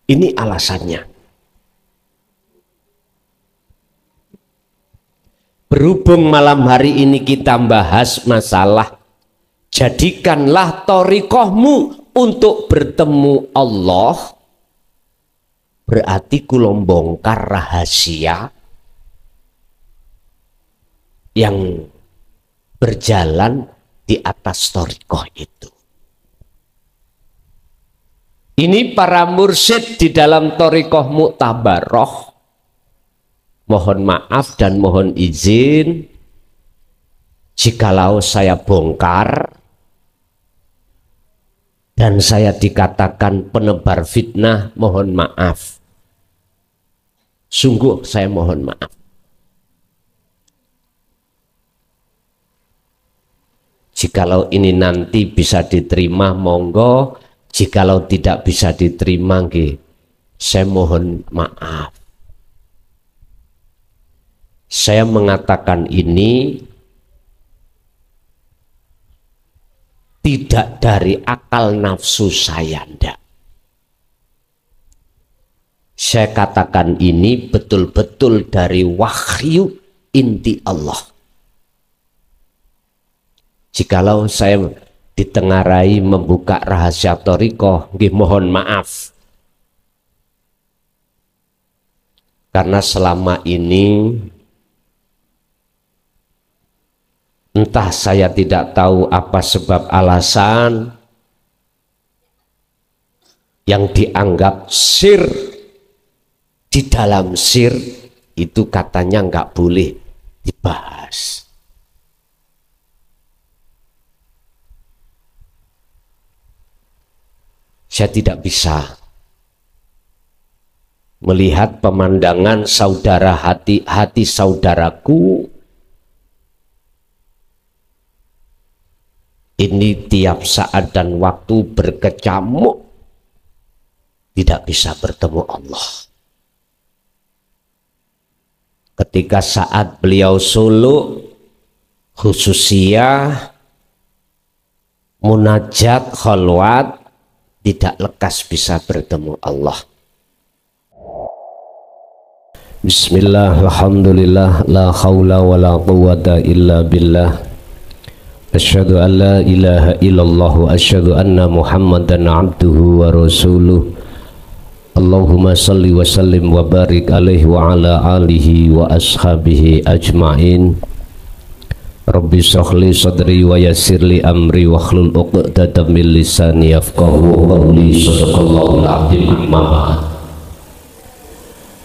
Ini alasannya. Berhubung malam hari ini kita bahas masalah jadikanlah thariqahmu untuk bertemu Allah, berarti kula bongkar rahasia yang berjalan di atas thariqah itu. Ini para mursyid di dalam thariqah Mu'tabarah. Mohon maaf dan mohon izin jikalau saya bongkar dan saya dikatakan penebar fitnah, mohon maaf. Sungguh saya mohon maaf. Jikalau ini nanti bisa diterima, monggo. Jikalau tidak bisa diterima, saya mohon maaf. Saya mengatakan ini tidak dari akal nafsu saya, ndak. Saya katakan ini betul-betul dari wahyu inti Allah. Jikalau saya ditengarai membuka rahasia thariqah, mohon maaf. Karena selama ini entah saya tidak tahu apa sebab alasan yang dianggap sir, di dalam sir itu katanya nggak boleh dibahas. Saya tidak bisa melihat pemandangan saudara hati saudaraku ini tiap saat dan waktu berkecamuk, tidak bisa bertemu Allah. Ketika saat beliau suluk, khususiyah, munajat, khalwat, tidak lekas bisa bertemu Allah. Bismillah, alhamdulillah, la khawla wa la quwwata illa billah. Asyhadu an la ilaha illallah wa asyhadu anna Muhammadan abduhu wa rasuluh. Allahumma salli wa sallim wa barik alaihi wa ala alihi wa ashabihi ajma'in. Rabbi shrahli sadri wa yassirli amri wa hlul 'uqdatam min lisani yafqahu qawli. Shadaqallahul 'azim. Amma ba'd.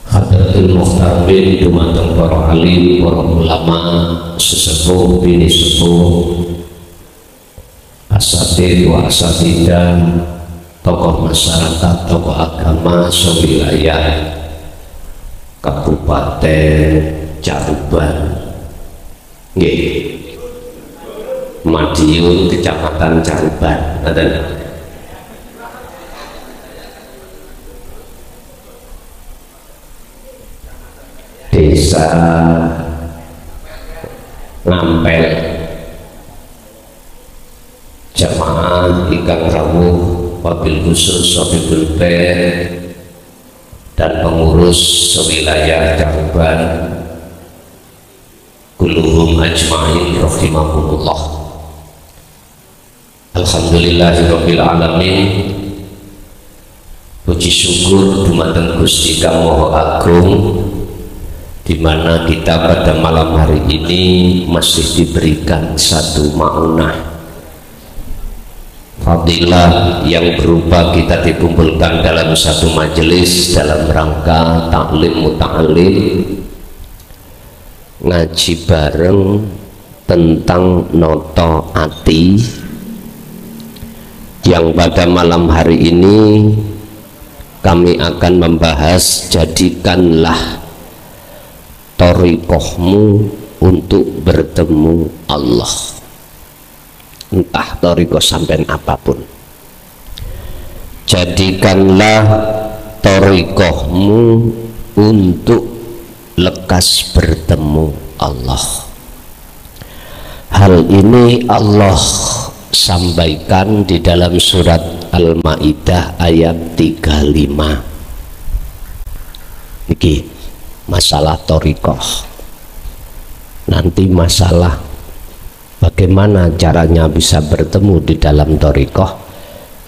Hadratul muhtamin dumateng para alim, para ulama, sesepuh bini sepuh, asatid wa asatidah, tokoh masyarakat, tokoh agama sewilayah Kabupaten Caruban, Madiun, Kecamatan Caruban, Desa Ngampel, jamaah ingkang rawuh, wabil khusus wabil dan pengurus sewilayah Caruban, kulluhum ajma'in rahimahumullah. Alhamdulillahirabbil alamin. Puji syukur dumateng Gusti Kang Maha Agung, di mana kita pada malam hari ini masih diberikan satu ma'unah fadilah yang berupa kita dikumpulkan dalam satu majelis dalam rangka taklim muta'alim, ngaji bareng tentang noto ati, yang pada malam hari ini kami akan membahas jadikanlah thariqahmu untuk bertemu Allah. Entah thariqah sampean apapun, jadikanlah thariqahmu untuk lekas bertemu Allah. Hal ini Allah sampaikan di dalam surat Al-Maidah ayat 35. Iki masalah thariqah. Nanti masalah bagaimana caranya bisa bertemu di dalam thariqah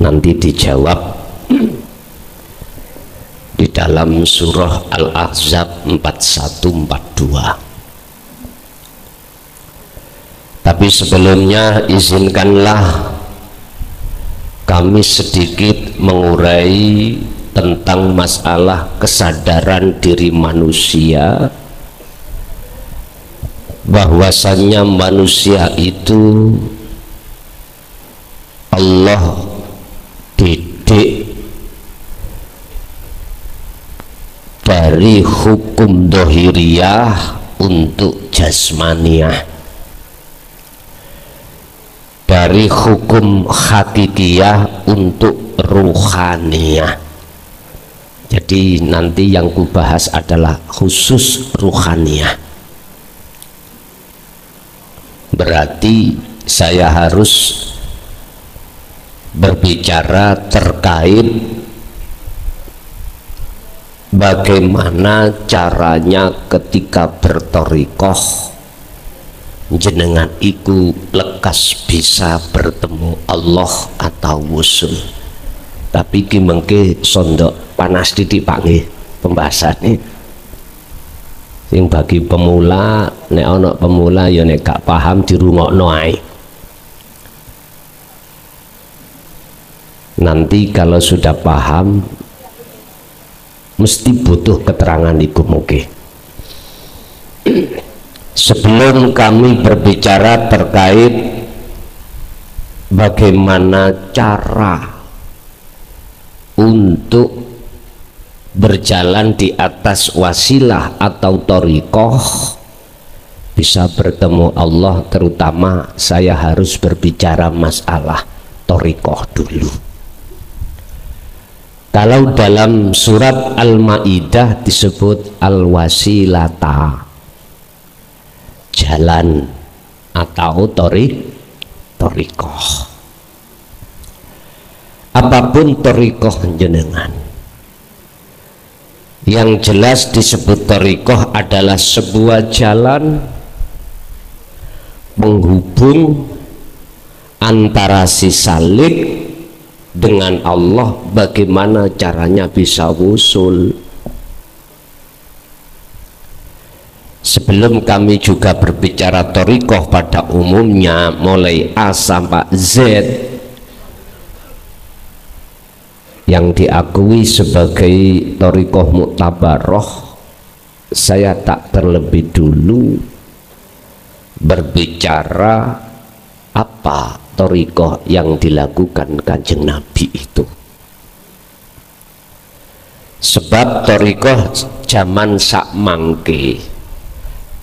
nanti dijawab di dalam surah Al-Ahzab 41-42. Tapi sebelumnya izinkanlah kami sedikit mengurai tentang masalah kesadaran diri manusia, bahwasannya manusia itu Allah didik dari hukum dohiriyah untuk jasmaniyah, dari hukum hakikiyah untuk ruhaniyah. Jadi nanti yang kubahas adalah khusus ruhaniyah. Berarti saya harus berbicara terkait bagaimana caranya ketika berthariqah jenengan iku lekas bisa bertemu Allah atau wusul. Tapi ki mengke sondok panas titik Pak nggih pembahasan ini. Sing bagi pemula, nek ana pemula ya nek gak paham dirungokno ae. Nanti kalau sudah paham mesti butuh keterangan iku mungkin. Sebelum kami berbicara terkait bagaimana cara untuk berjalan di atas wasilah atau thariqah bisa bertemu Allah, terutama saya harus berbicara masalah thariqah dulu. Kalau dalam surat Al-Maidah disebut al-wasilata, jalan atau thariqah. Apapun thariqah jenengan, yang jelas disebut thariqah adalah sebuah jalan penghubung antara si salik dengan Allah. Bagaimana caranya bisa wusul? Sebelum kami juga berbicara thariqah pada umumnya mulai A sampai Z yang diakui sebagai thariqah muktabaroh, saya tak terlebih dulu berbicara apa thariqah yang dilakukan Kanjeng Nabi itu. Sebab thariqah zaman sak mangke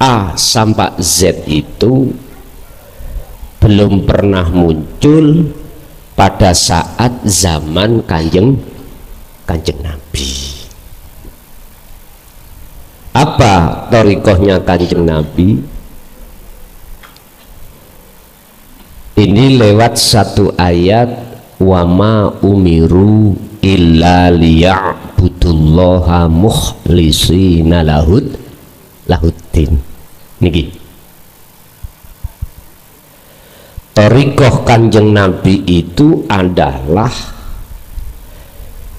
A sampai Z itu belum pernah muncul pada saat zaman kanjeng Nabi. Apa thariqahnya Kanjeng Nabi? Ini lewat satu ayat, wa ma umiru illa liya'budullaha mukhlishina lahuddin. Niki thariqah Kanjeng Nabi itu adalah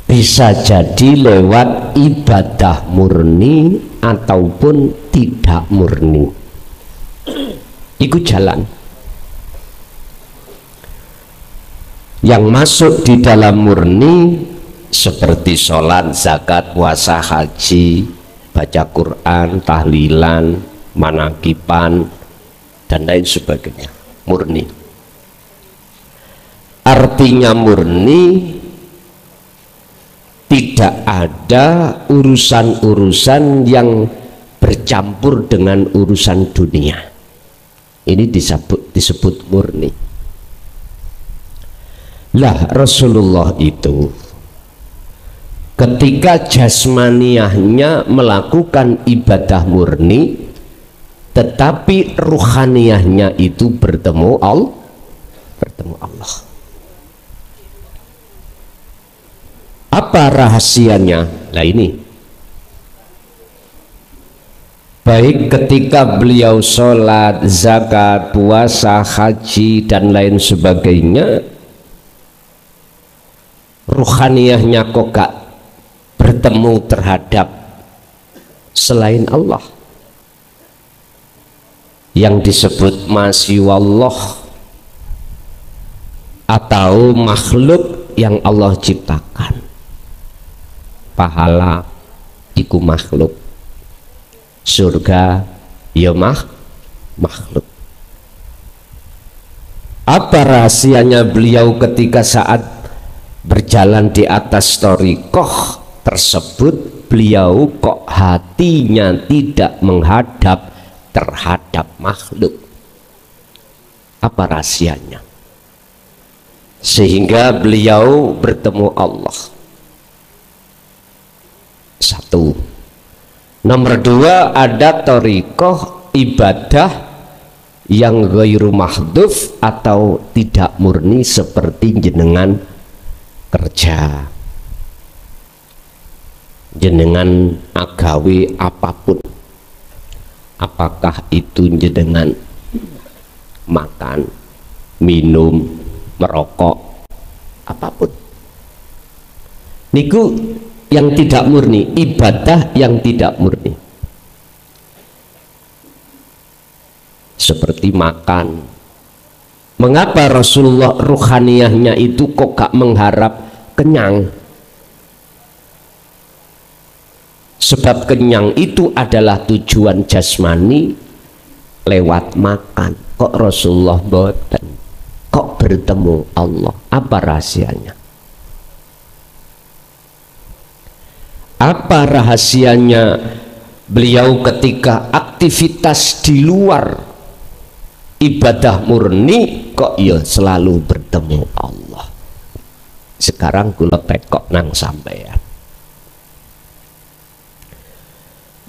bisa jadi lewat ibadah murni ataupun tidak murni. Iku jalan yang masuk di dalam murni seperti sholat, zakat, puasa, haji, baca Quran, tahlilan, manakipan dan lain sebagainya, murni. Artinya murni, tidak ada urusan-urusan yang bercampur dengan urusan dunia. Ini disebut murni. Lah Rasulullah itu ketika jasmaniyahnya melakukan ibadah murni, tetapi ruhaniyahnya itu bertemu Allah. Apa rahasianya? Nah ini baik ketika beliau sholat, zakat, puasa, haji dan lain sebagainya, ruhaniyahnya kok gak bertemu terhadap selain Allah yang disebut masih wallah atau makhluk yang Allah ciptakan. Pahala iku makhluk, surga ya makhluk. Apa rahasianya beliau ketika saat berjalan di atas thariqah tersebut, beliau kok hatinya tidak menghadap terhadap makhluk? Apa rahasianya sehingga beliau bertemu Allah? Satu. Nomor dua, ada thariqah ibadah yang ghairu mahdhuf atau tidak murni seperti jenengan kerja, jenengan agawe apapun, apakah itu jenengan makan, minum, merokok, apapun niku yang tidak murni, ibadah yang tidak murni, seperti makan. Mengapa Rasulullah ruhaniyahnya itu kok gak mengharap kenyang? Sebab kenyang itu adalah tujuan jasmani lewat makan. Kok Rasulullah boten? Kok bertemu Allah? Apa rahasianya? Apa rahasianya beliau ketika aktivitas di luar ibadah murni kok ya selalu bertemu Allah? Sekarang kula tekok nang sampeyan,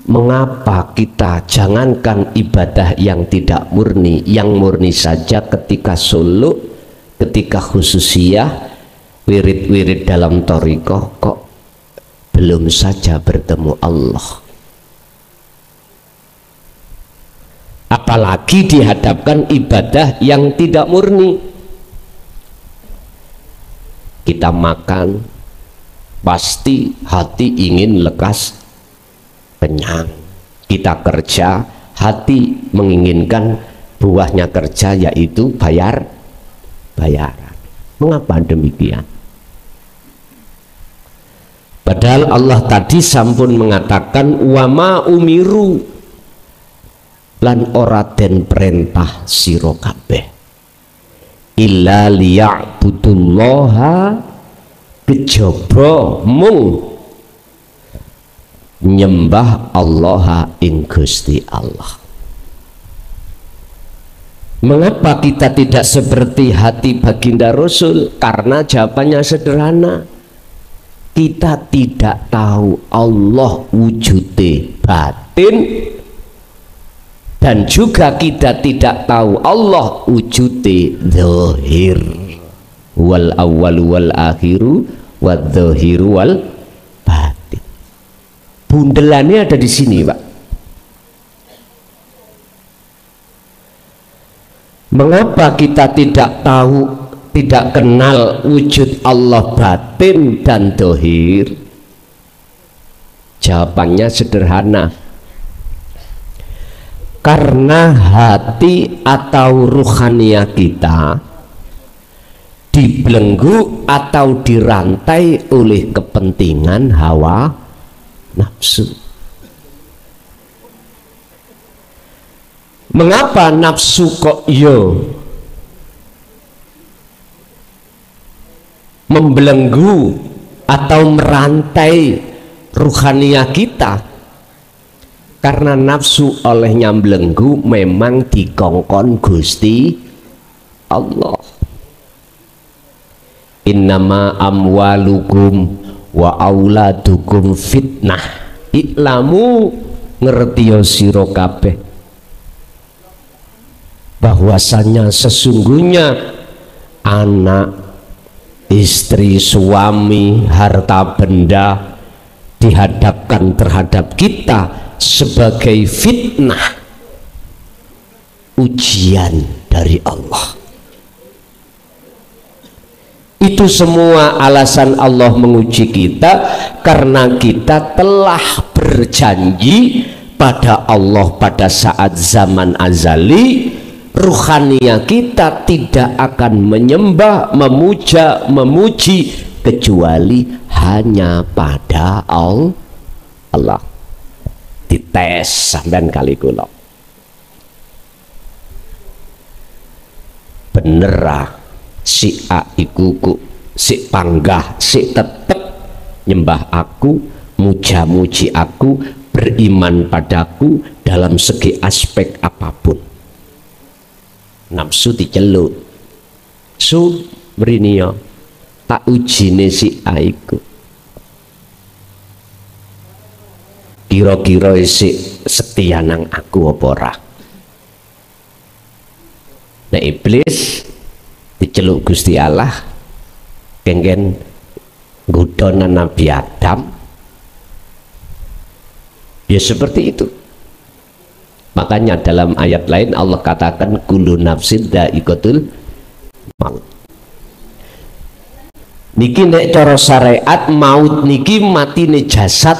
mengapa kita jangankan ibadah yang tidak murni, yang murni saja ketika suluk, ketika khususiyah, wirid-wirid dalam thariqah kok belum saja bertemu Allah? Apalagi dihadapkan ibadah yang tidak murni. Kita makan pasti hati ingin lekas kenyang. Kita kerja hati menginginkan buahnya kerja, yaitu bayaran. Mengapa demikian? Padahal Allah tadi sampun mengatakan wama umiru, lan ora den perintah sira kabeh illa liya'budullaha, kejaba mung nyembah Allah ing Gusti Allah. Mengapa kita tidak seperti hati baginda Rasul? Karena jawabannya sederhana, kita tidak tahu Allah wujude batin, dan juga kita tidak tahu Allah wujude zahir. Wal awwalu wal akhiru wal zahiru wal batin. Bundelannya ada di sini, Pak. Mengapa kita tidak tahu, tidak kenal wujud Allah batin dan zahir? Jawabannya sederhana, karena hati atau ruhaniyah kita dibelenggu atau dirantai oleh kepentingan hawa nafsu. Mengapa nafsu kok membelenggu atau merantai ruhaniyah kita? Karena nafsu olehnya belenggu memang dikongkon Gusti Allah. Innama amwalukum wa auladukum fitnah, iklamu ngertiyo sira kabeh bahwasanya sesungguhnya anak, istri, suami, harta benda dihadapkan terhadap kita sebagai fitnah, ujian dari Allah. Itu semua alasan Allah menguji kita karena kita telah berjanji pada Allah pada saat zaman azali, ruhaniyah kita tidak akan menyembah, memuja, memuji kecuali hanya pada Allah. Dites sampean kali kula. Bener si A iku si panggah si tetep nyembah aku, muja-muji aku, beriman padaku dalam segi aspek apapun. Nafsu dicelut su berinio tak ujine si A iku kira-kira si setia nang aku apa ora. Nah iblis diceluk Gusti Allah kengken nggodha Nabi Adam ya seperti itu. Makanya dalam ayat lain Allah katakan kullu nafsin dha'iqatul maut. Niki nek cara syariat maut niki matine jasad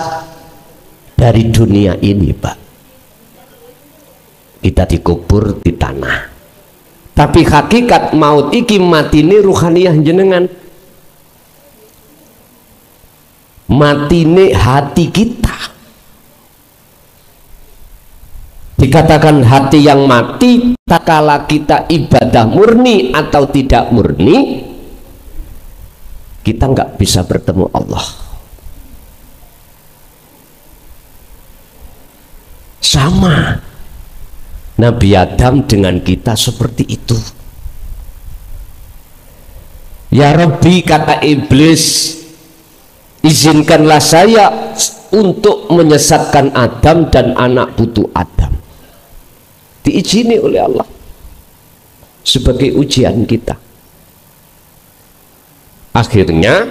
dari dunia ini, Pak. Kita dikubur di tanah. Tapi hakikat maut iki matine ruhaniyah jenengan. Matine hati kita. Dikatakan hati yang mati, tak kala kita ibadah murni atau tidak murni, kita nggak bisa bertemu Allah. Sama Nabi Adam dengan kita seperti itu. Ya Rabbi, kata iblis, izinkanlah saya untuk menyesatkan Adam dan anak putu Adam. Diizini oleh Allah sebagai ujian kita. Akhirnya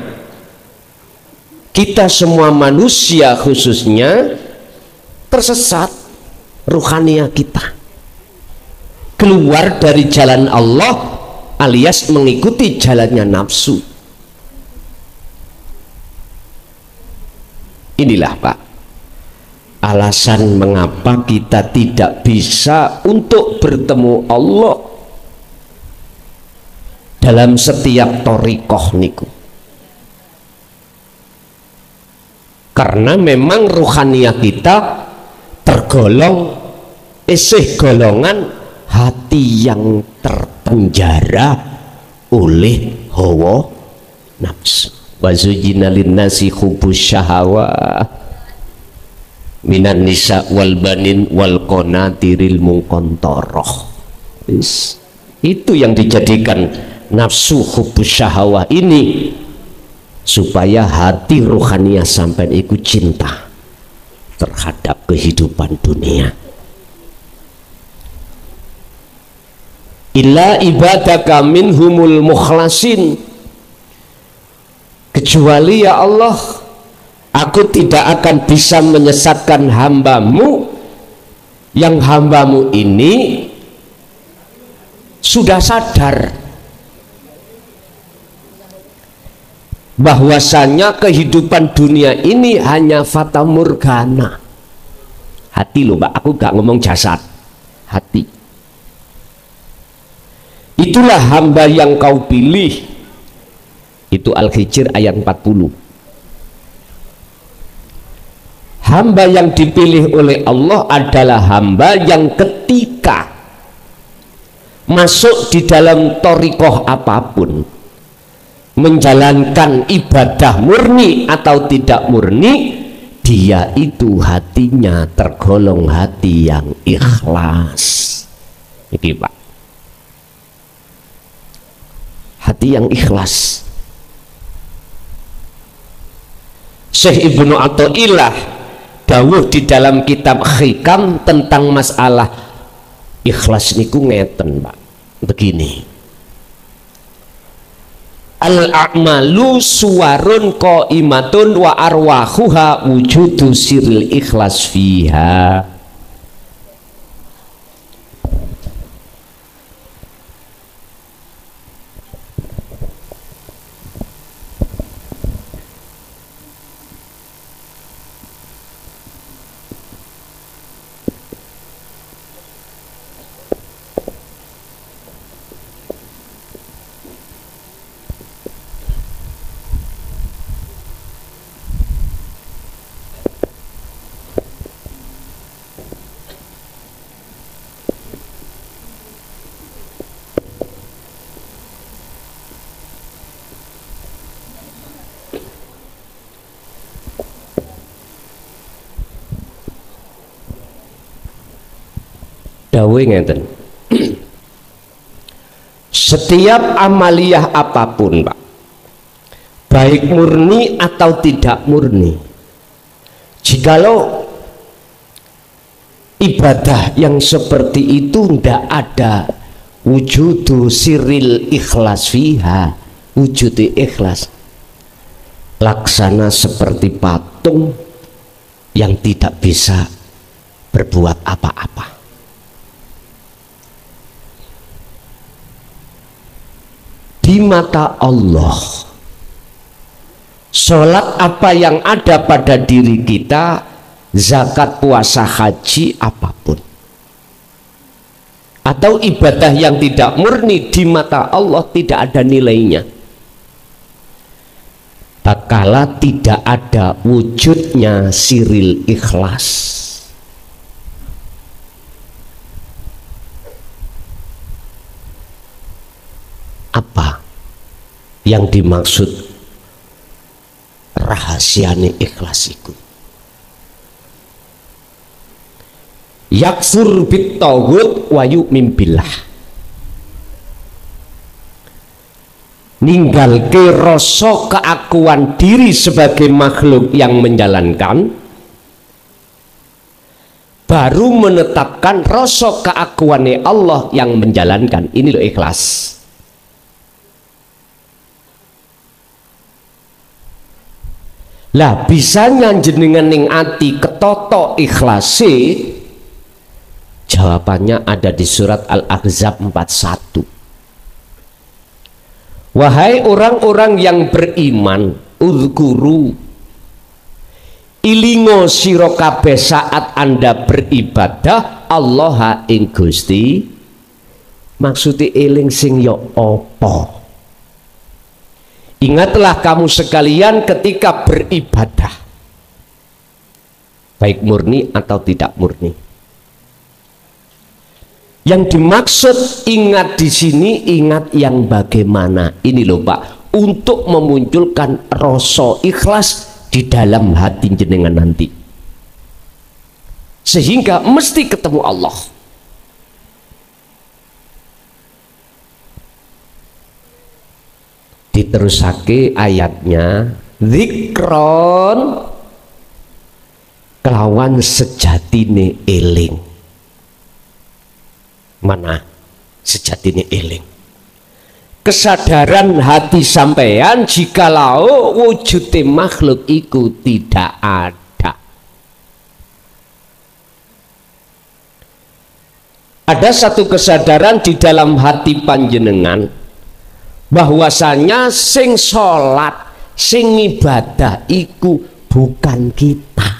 kita semua manusia khususnya tersesat ruhaniyah kita, keluar dari jalan Allah alias mengikuti jalannya nafsu. Inilah Pak alasan mengapa kita tidak bisa untuk bertemu Allah dalam setiap thariqah niku, karena memang ruhaniyah kita tergolong isih golongan hati yang terpenjara oleh hawa nafsu. Wa zujina linnasi hubbus syahawat minan nisa wal banin wal qanatiril muqantarah. Itu yang dijadikan nafsu hubbus syahawah ini, supaya hati ruhaniyah sampai ikut cinta terhadap kehidupan dunia. Illa ibadaka minhumul mukhlasin, kecuali ya Allah, aku tidak akan bisa menyesatkan hambamu yang hambamu ini sudah sadar bahwasanya kehidupan dunia ini hanya fata morgana. Hati loh Pak, aku gak ngomong jasad, hati. Itulah hamba yang kau pilih. Itu Al-Hijr ayat 40. Hamba yang dipilih oleh Allah adalah hamba yang ketika masuk di dalam thariqah apapun, menjalankan ibadah murni atau tidak murni, dia itu hatinya tergolong hati yang ikhlas. Ini Pak, hati yang ikhlas. Syekh Ibnu Athaillah dawuh di dalam kitab Hikam tentang masalah ikhlas niku ngeten Pak, begini. al a'malu suwarun qaimatun wa arwahuha wujudu siril ikhlas fiha. Dawe ngeten. Setiap amaliyah apapun, Pak, baik murni atau tidak murni, jikalau ibadah yang seperti itu tidak ada wujudu siril ikhlas fiha, wujud ikhlas, laksana seperti patung yang tidak bisa berbuat apa-apa. Di mata Allah, sholat apa yang ada pada diri kita, zakat, puasa, haji, apapun, atau ibadah yang tidak murni, di mata Allah tidak ada nilainya, tak kala tidak ada wujudnya siril ikhlas. Apa yang dimaksud rahasiane ikhlas iku? Yakfur bit taghut wa yu'min billah, ninggalke rasa keakuan diri sebagai makhluk yang menjalankan, baru menetapkan rasa keakuannya Allah yang menjalankan. Ini loh ikhlas. Lah bisanya jenengan ning ati ketoto ikhlasi, jawabannya ada di surat Al-Ahzab 41. Wahai orang-orang yang beriman, uzkuru, ilingo sira kabeh saat Anda beribadah Allah ing Gusti. Maksudnya eling sing ya apa? Ingatlah kamu sekalian ketika beribadah, baik murni atau tidak murni. Yang dimaksud ingat di sini, ingat yang bagaimana. Ini loh Pak, untuk memunculkan rasa ikhlas di dalam hati jenengan nanti, sehingga mesti ketemu Allah. Diterusake ayatnya, zikron kelawan sejatine eling. Mana sejatine eling? Kesadaran hati sampean jikalau wujudnya makhluk itu tidak ada. Ada satu kesadaran di dalam hati panjenengan bahwasanya sing sholat, sing ibadah iku bukan kita.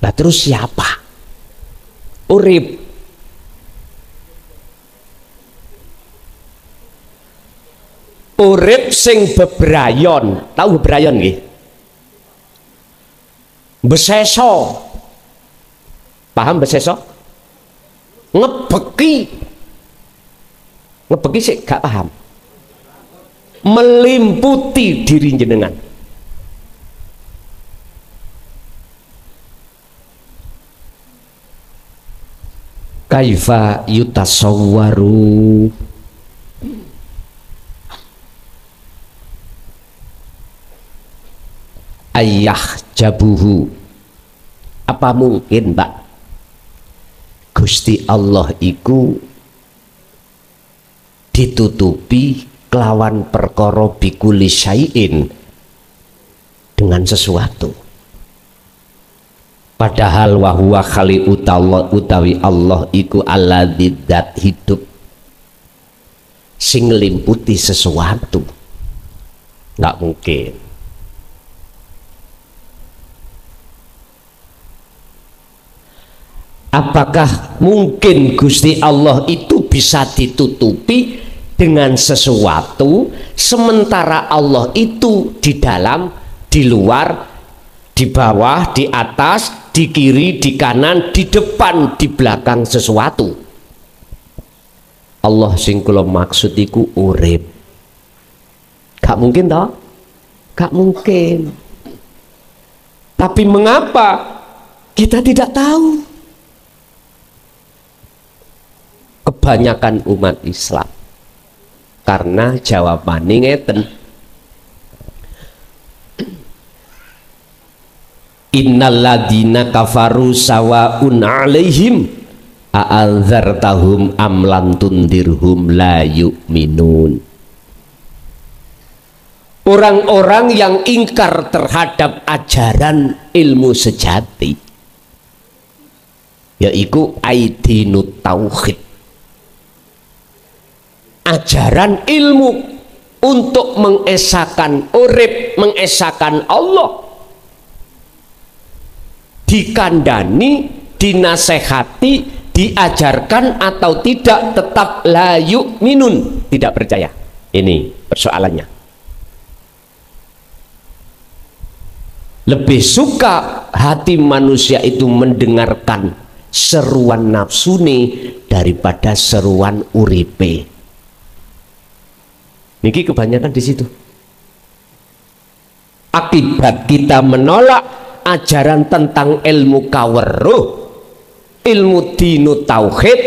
Nah terus siapa? Urip. Urip sing bebrayon. Tahu bebrayon nggih? Beseso. Paham beseso? Ngebeki sih gak paham. Melimputi diri jenengan. Kaifa yutasawwaru ayah jabuhu. Apa mungkin Pak Gusti Allah iku ditutupi kelawan perkara bikuli syai'in, dengan sesuatu. Padahal wahuwa khali utawi Allah iku alladzi dzat hidup sing limputi sesuatu. Nggak mungkin. Apakah mungkin Gusti Allah itu bisa ditutupi dengan sesuatu, sementara Allah itu di dalam, di luar, di bawah, di atas, di kiri, di kanan, di depan, di belakang sesuatu? Allah sing kula maksud iku urip. Gak mungkin toh? Gak mungkin. Tapi mengapa kita tidak tahu? Kebanyakan umat Islam, karena jawabannya ngeten, innal ladina kafaru sawaun alaihim a'anzartahum am lam tundirhum la yu'minun. Orang-orang yang ingkar terhadap ajaran ilmu sejati, yaitu aidinut tauhid, ajaran ilmu untuk mengesahkan urip, mengesahkan Allah, dikandani, dinasehati, diajarkan atau tidak, tetap la yu'minun, tidak percaya. Ini persoalannya. Lebih suka hati manusia itu mendengarkan seruan nafsune daripada seruan uripe. Niki kebanyakan di situ. Akibat kita menolak ajaran tentang ilmu kaweruh, ilmu dinu tauhid,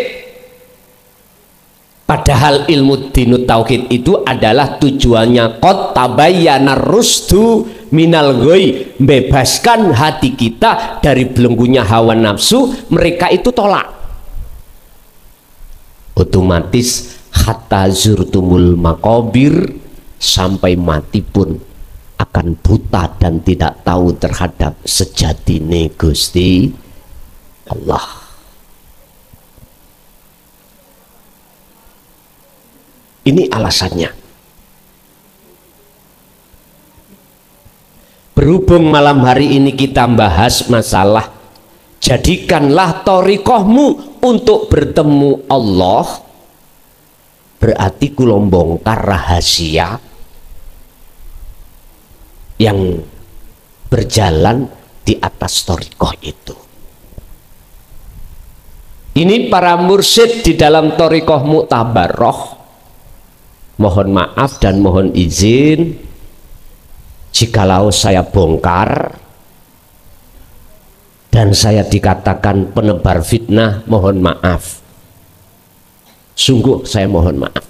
padahal ilmu dinu tauhid itu adalah tujuannya qad tabayyana rusdu minal ghoi, bebaskan hati kita dari belenggunya hawa nafsu. Mereka itu tolak. Otomatis hatta zurtumul makobir, sampai mati pun akan buta dan tidak tahu terhadap sejatine Gusti Allah. Ini alasannya. Berhubung malam hari ini kita bahas masalah jadikanlah thariqahmu untuk bertemu Allah, berarti kula bongkar rahasia yang berjalan di atas thariqah itu. Ini para mursyid di dalam thariqah Mu'tabarrah, mohon maaf dan mohon izin jikalau saya bongkar dan saya dikatakan penebar fitnah, mohon maaf. Sungguh saya mohon maaf.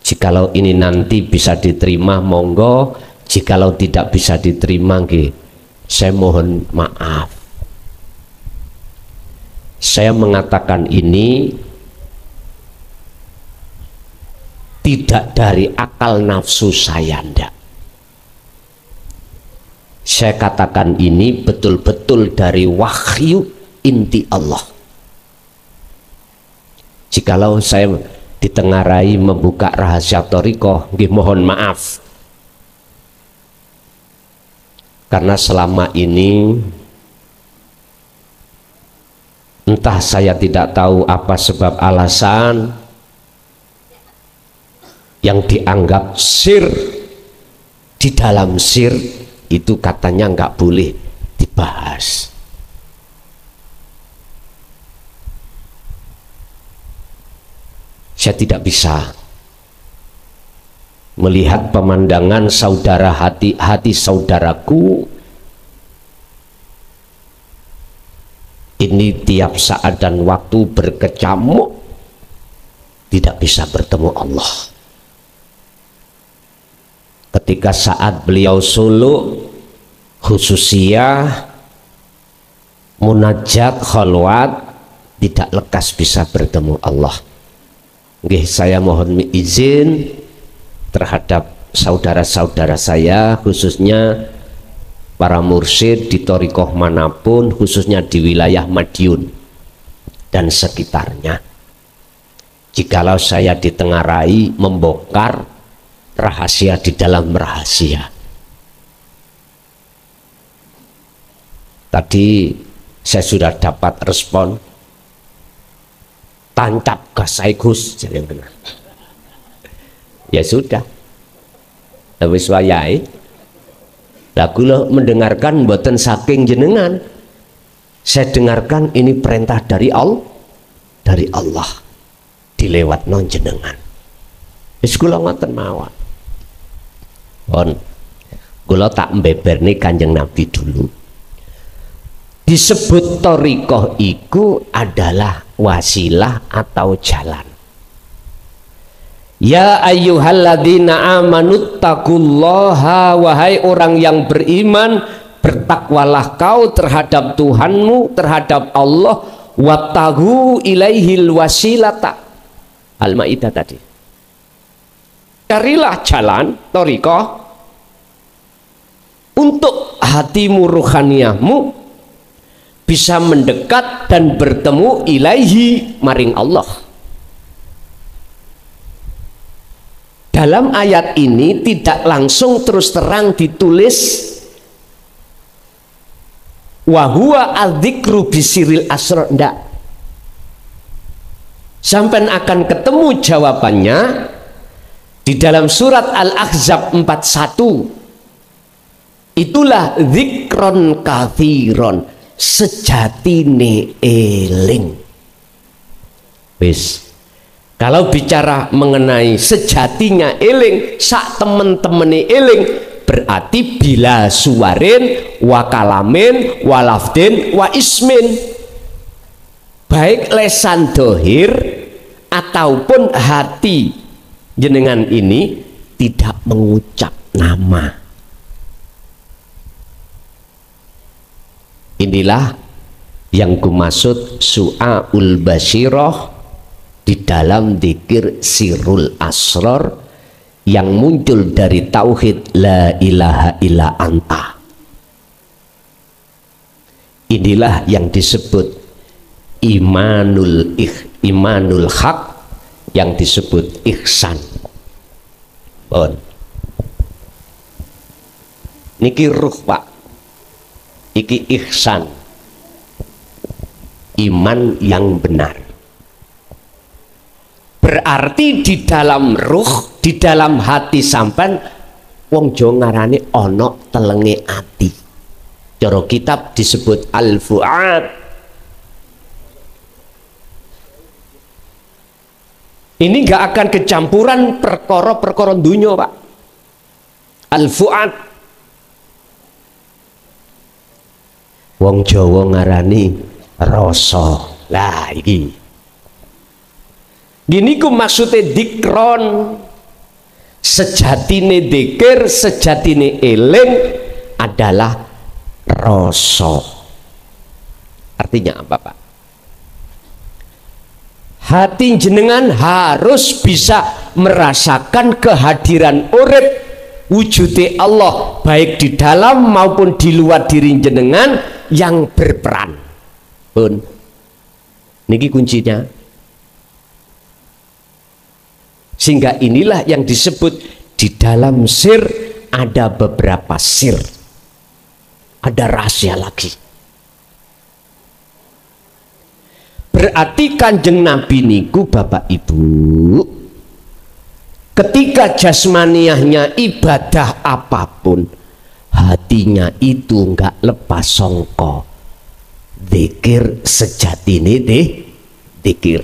Jikalau ini nanti bisa diterima monggo, jikalau tidak bisa diterima saya mohon maaf. Saya mengatakan ini tidak dari akal nafsu saya, ndak. Saya katakan ini betul-betul dari wahyu inti Allah. Jikalau saya ditengarai membuka rahasia thariqah, mohon maaf. Karena selama ini entah saya tidak tahu apa sebab alasan yang dianggap sir, di dalam sir itu katanya nggak boleh dibahas. Saya tidak bisa melihat pemandangan saudara, hati saudaraku ini tiap saat dan waktu berkecamuk, tidak bisa bertemu Allah. Ketika saat beliau suluk, khususiyah, munajat, khalwat, tidak lekas bisa bertemu Allah. Nggih, saya mohon izin terhadap saudara-saudara saya, khususnya para mursyid di thariqah manapun, khususnya di wilayah Madiun dan sekitarnya. Jikalau saya ditengarai membongkar rahasia di dalam rahasia. Tadi saya sudah dapat respon, tancap gas Gus, ya sudah, wis wayahe. Lah kula mendengarkan mboten saking jenengan, saya dengarkan ini perintah dari Allah dilewat non jenengan. Wis kula ngoten mawon. Pun kula tak mbeberni Kanjeng Nabi dulu. Disebut thariqah iku adalah wasilah atau jalan. Ya ayyuhalladzina amanuttaqullaha, wahai orang yang beriman, bertakwalah kau terhadap Tuhanmu, terhadab Allah, wattaghu ilaihil wasilata. Al-Maidah tadi. Carilah jalan thariqah untuk hatimu, ruhaniyahmu bisa mendekat dan bertemu ilaihi, maring Allah. Dalam ayat ini tidak langsung terus terang ditulis wahuwa adzikru bisiril asrar, ndak. Sampai akan ketemu jawabannya di dalam surat Al-Ahzab 41. Itulah dzikron katsiron, sejatine eling. Wis, kalau bicara mengenai sejatinya eling, sak temen-temene eling, berarti bila suwarin wa kalamin wa lafdin wa ismin, baik lesan dohir ataupun hati jenengan ini tidak mengucap nama. Inilah yang kumaksud su'aul basyirah di dalam dzikir sirrul asrar yang muncul dari tauhid la ilaha illa anta. Inilah yang disebut imanul haq, yang disebut ihsan. Bon. Niki ruh, Pak. Iki ihsan, iman yang benar. Berarti di dalam ruh, di dalam hati sampan, wong Jawa ngarani ono telenge ati. Cara kitab disebut al-fuad. Ini nggak akan kecampuran perkara-perkara dunya, Pak. Al-fuad. Wong Jawa ngarani rasa. Lah iki. Gini ku maksudnya dikron. Sejatine dzikir, sejatine eling adalah rasa. Artinya apa, Pak? Hati jenengan harus bisa merasakan kehadiran urip wujude Allah, baik di dalam maupun di luar diri jenengan yang berperan. Pun niki kuncinya. Sehingga inilah yang disebut di dalam sir ada beberapa sir, ada rahasia lagi. Berarti Kanjeng Nabi niku Bapak Ibu, ketika jasmaniahnya ibadah apapun, hatinya itu enggak lepas songko dzikir sejatine dzikir.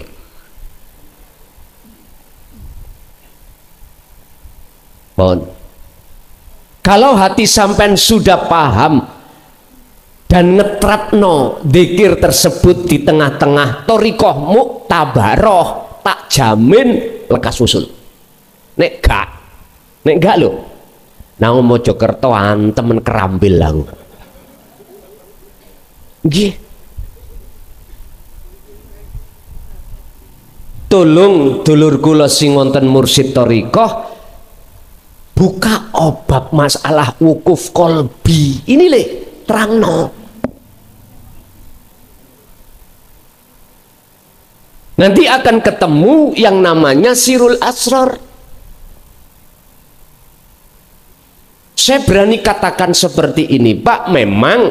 Bon. Kalau hati sampean sudah paham dan ngetrapno dzikir tersebut di tengah-tengah thariqah muktabaroh, tak jamin lekas usul. Nek gak lho, nang Mojokerto temen kerambil lah. Nggih. tolong dulur kula sing wonten mursyid thariqah buka obat masalah wukuf kolbi ini le terangno. Nanti akan ketemu yang namanya sirul asrar. Saya berani katakan seperti ini, Pak, memang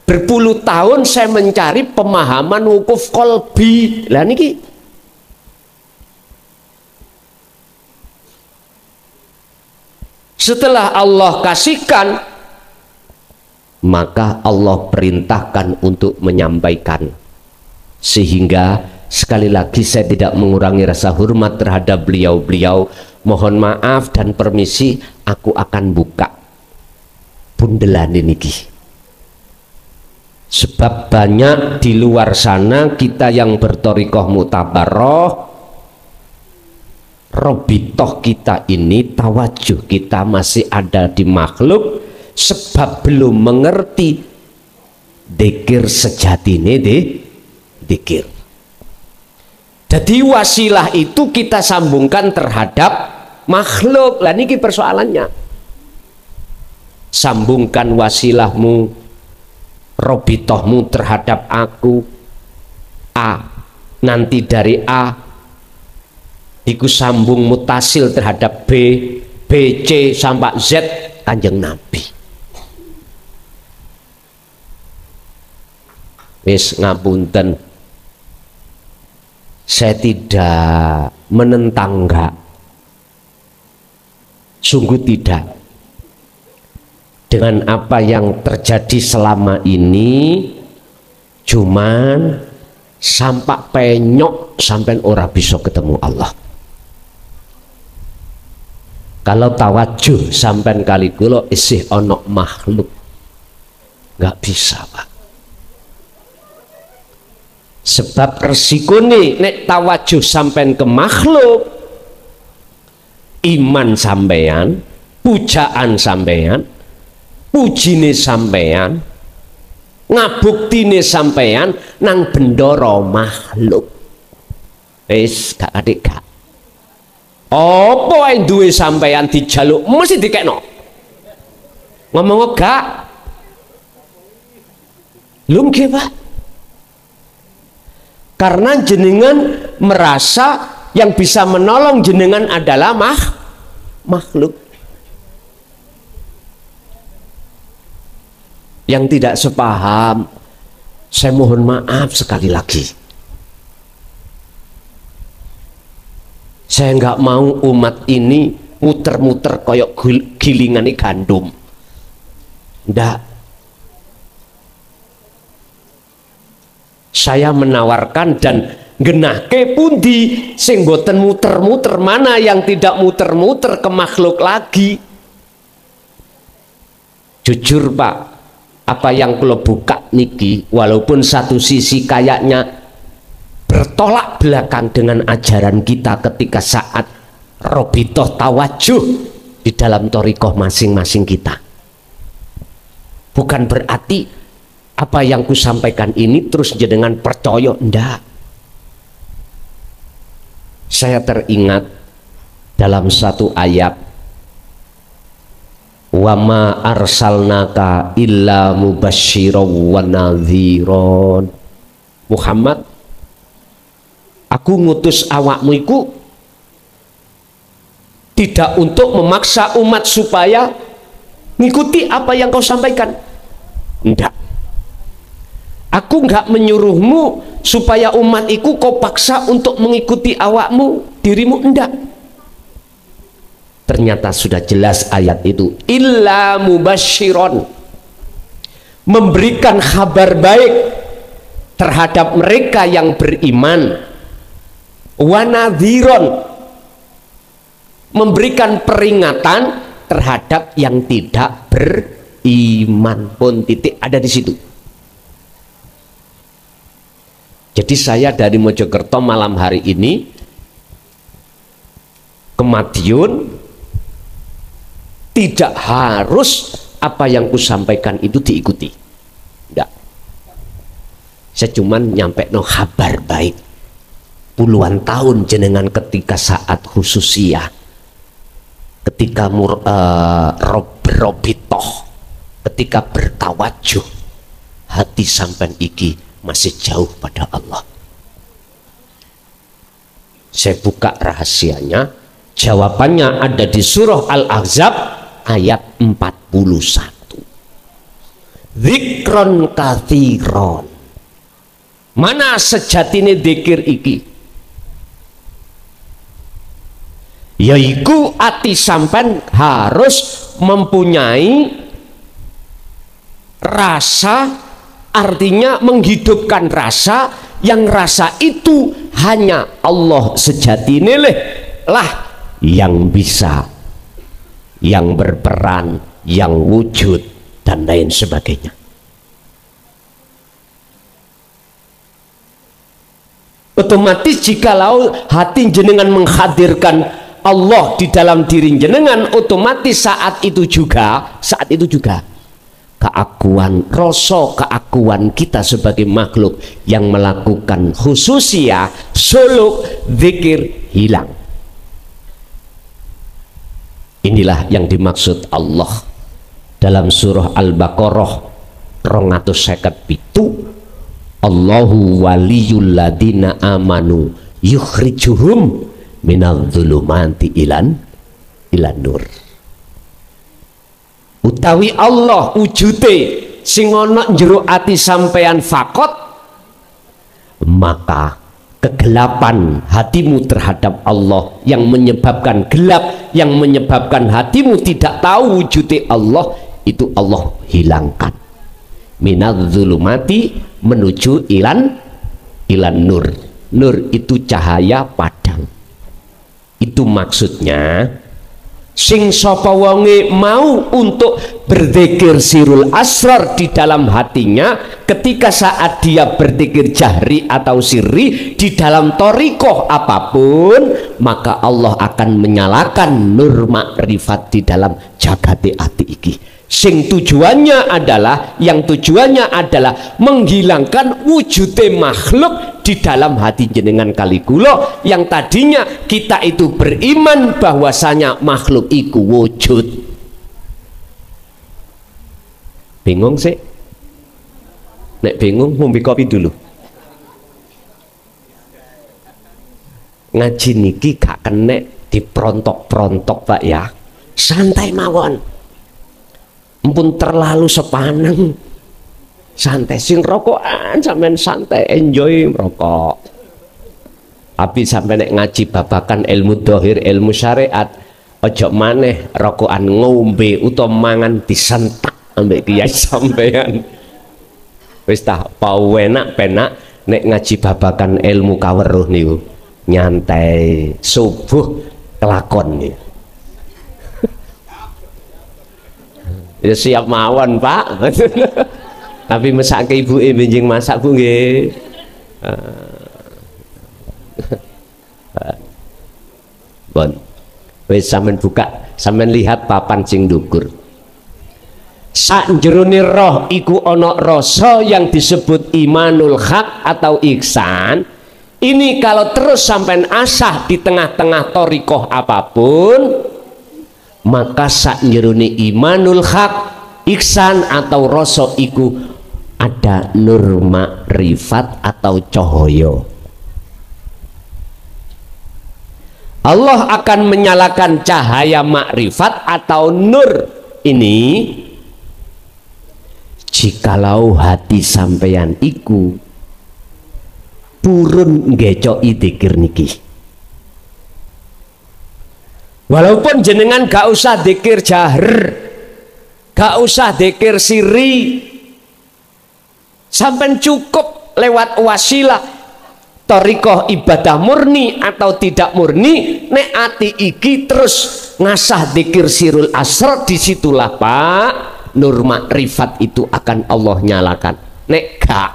berpuluh tahun saya mencari pemahaman wukuf kolbi. Lah niki setelah Allah kasihkan, maka Allah perintahkan untuk menyampaikan. Sehingga sekali lagi saya tidak mengurangi rasa hormat terhadap beliau-beliau. Mohon maaf dan permisi, aku akan buka bundelan niki. Sebab banyak di luar sana kita yang berthariqah mutabaroh, robitoh kita ini, tawajuh kita masih ada di makhluk sebab belum mengerti dzikir sejatine dzikir. Jadi wasilah itu kita sambungkan terhadap makhluk. Lah niki persoalannya. Sambungkan wasilahmu, robitohmu terhadap aku, A, nanti dari A iku sambung mutasil terhadap B, B, C sampai Z Kanjeng Nabi. Wis ngapunten, saya tidak menentang, enggak, sungguh tidak, dengan apa yang terjadi selama ini. Cuman sampai penyok sampai ora bisa ketemu Allah. Kalau tawajuh sampai kali kula isih onok makhluk, nggak bisa, Pak. Sebab resiko nih nek tawajuh sampai ke makhluk, iman sampean, pujaan sampean, pujine sampean, ngabuktine sampean nang bendoro makhluk. Wis gak adik gak. Apa yang duwe sampean dijaluk mesti dikekno. Ngomong gak? Lho nggih, Pak. Karena jenengan merasa yang bisa menolong jenengan adalah makhluk. Yang tidak sepaham, saya mohon maaf sekali lagi. Saya nggak mau umat ini muter-muter koyok gilingan gandum. Ndak. Saya menawarkan dan genahke pundi sing boten muter-muter, mana yang tidak muter-muter ke makhluk lagi. Jujur, Pak, apa yang kalau buka niki, walaupun satu sisi kayaknya bertolak belakang dengan ajaran kita ketika saat robitoh tawajuh di dalam thariqah masing-masing kita. Bukan berarti apa yang ku sampaikan ini terus jenengan percaya, ndak. Saya teringat dalam satu ayat, wa ma arsalnaka illa mubasysyiran wa nadhiran. Muhammad, aku ngutus awakmu iku tidak untuk memaksa umat supaya ngikuti apa yang kau sampaikan, ndak. Aku nggak menyuruhmu supaya umat iku kau paksa untuk mengikuti awakmu, dirimu, enggak. Ternyata sudah jelas ayat itu, illa mubasysyiron, memberikan kabar baik terhadap mereka yang beriman, wa nadhiron, memberikan peringatan terhadap yang tidak beriman. Pun titik ada di situ. Jadi saya dari Mojokerto malam hari ini ke Madiun, tidak harus apa yang kusampaikan itu diikuti, enggak. Saya cuman nyampe no kabar baik. puluhan tahun jenengan ketika saat khususiyah, ketika robitoh, ketika bertawajuh, hati sampean iki masih jauh pada Allah. Saya buka rahasianya, jawabannya ada di surah Al-Ahzab ayat 41. Dzikron katsiron. Mana sejatine dzikir iki? Yaiku ati sampean harus mempunyai rasa, artinya menghidupkan rasa, yang rasa itu hanya Allah sejatine lah yang bisa, yang berperan, yang wujud dan lain sebagainya. Otomatis jikalau hati jenengan menghadirkan Allah di dalam diri jenengan, otomatis saat itu juga keakuan, rasa keakuan kita sebagai makhluk yang melakukan khususiyah, suluk, zikir hilang. Inilah yang dimaksud Allah dalam surah Al-Baqarah 257. Allahu waliyul ladina amanu yukhrijuhum minadh-dhulumati ilan nur. Utawi Allah wujute sing ana njero ati sampean fakot, maka kegelapan hatimu terhadap Allah yang menyebabkan gelap, yang menyebabkan hatimu tidak tahu wujute Allah, itu Allah hilangkan. Minadh-dhulumati menuju ilan nur. Nur itu cahaya padang. Itu maksudnya sing sapa wonge mau untuk berzikir sirul asrar di dalam hatinya, ketika saat dia berzikir jahri atau sirri di dalam thariqah apapun, maka Allah akan menyalakan nur makrifat di dalam jagate ati iki. Sing tujuannya adalah menghilangkan wujude makhluk di dalam hati jenengan kali kula, yang tadinya kita itu beriman bahwasanya makhluk iku wujud. Bingung sih? Nek bingung ngombe kopi dulu. Ngaji niki gak kenek diprontok-prontok Pak ya. Santai mawon. Ampun terlalu sepaneng, santai. Sing rokokan sampean santai, enjoy merokok. Tapi sampai nek ngaji babakan ilmu dohir, ilmu syariat, ojo maneh rokokan ngombe utawa mangan disentak ambek kiai sampean. Wis tah pau enak penak nek ngaji babakan ilmu kaweruh niku nyantai, subuh kelakon nih. Ya siap mawon Pak. Tapi mesake ibuke benjing masak Bu nggih. Bon. Wis sampean buka, sampean lihat papan sing ndukur. Sak jerone roh iku ana rasa yang disebut imanul haq atau ihsan. Ini kalau terus sampean asah di tengah-tengah thariqah apapun, maka sak jerone imanul haq, ihsan atau rasa iku ada nur makrifat atau cahaya. Allah akan menyalakan cahaya makrifat atau nur ini jikalau hati sampeyan iku purun ngecoki dzikir niki. Walaupun jenengan gak usah dzikir jahr, gak usah dzikir siri, sampai cukup lewat wasilah thariqah ibadah murni atau tidak murni, nek ati iki terus ngasah dzikir sirul asrar, disitulah Pak nur makrifat itu akan Allah nyalakan. Nek gak,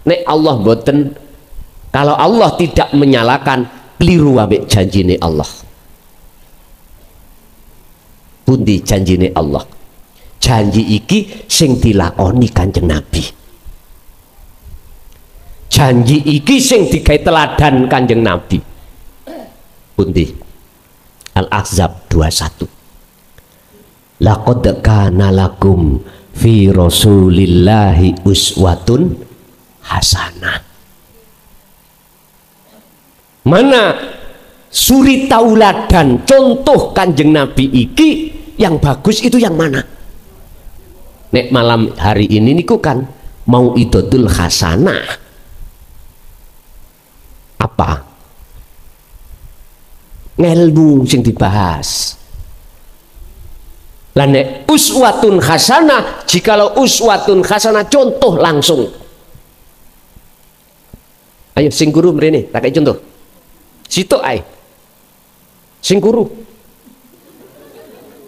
nek Allah boten, kalau Allah tidak menyalakan, keliru wabek janjine Allah. Pundi janjine Allah? Janji iki sing dilakoni Kanjeng Nabi. janji iki sing digawe teladan Kanjeng Nabi. Pundi? Al-Ahzab 21. Laqad kana lakum fi Rasulillahi uswatun hasanah. Mana suri tauladan contoh Kanjeng Nabi iki yang bagus itu yang mana? Nek malam hari ini niku kan mau idul hasanah. Apa? Ngelmu sing dibahas. Lah nek uswatun hasanah, jikalau uswatun hasanah contoh langsung. Ayo sing guru mrene, tak kei contoh. Situ ae. Sing guru.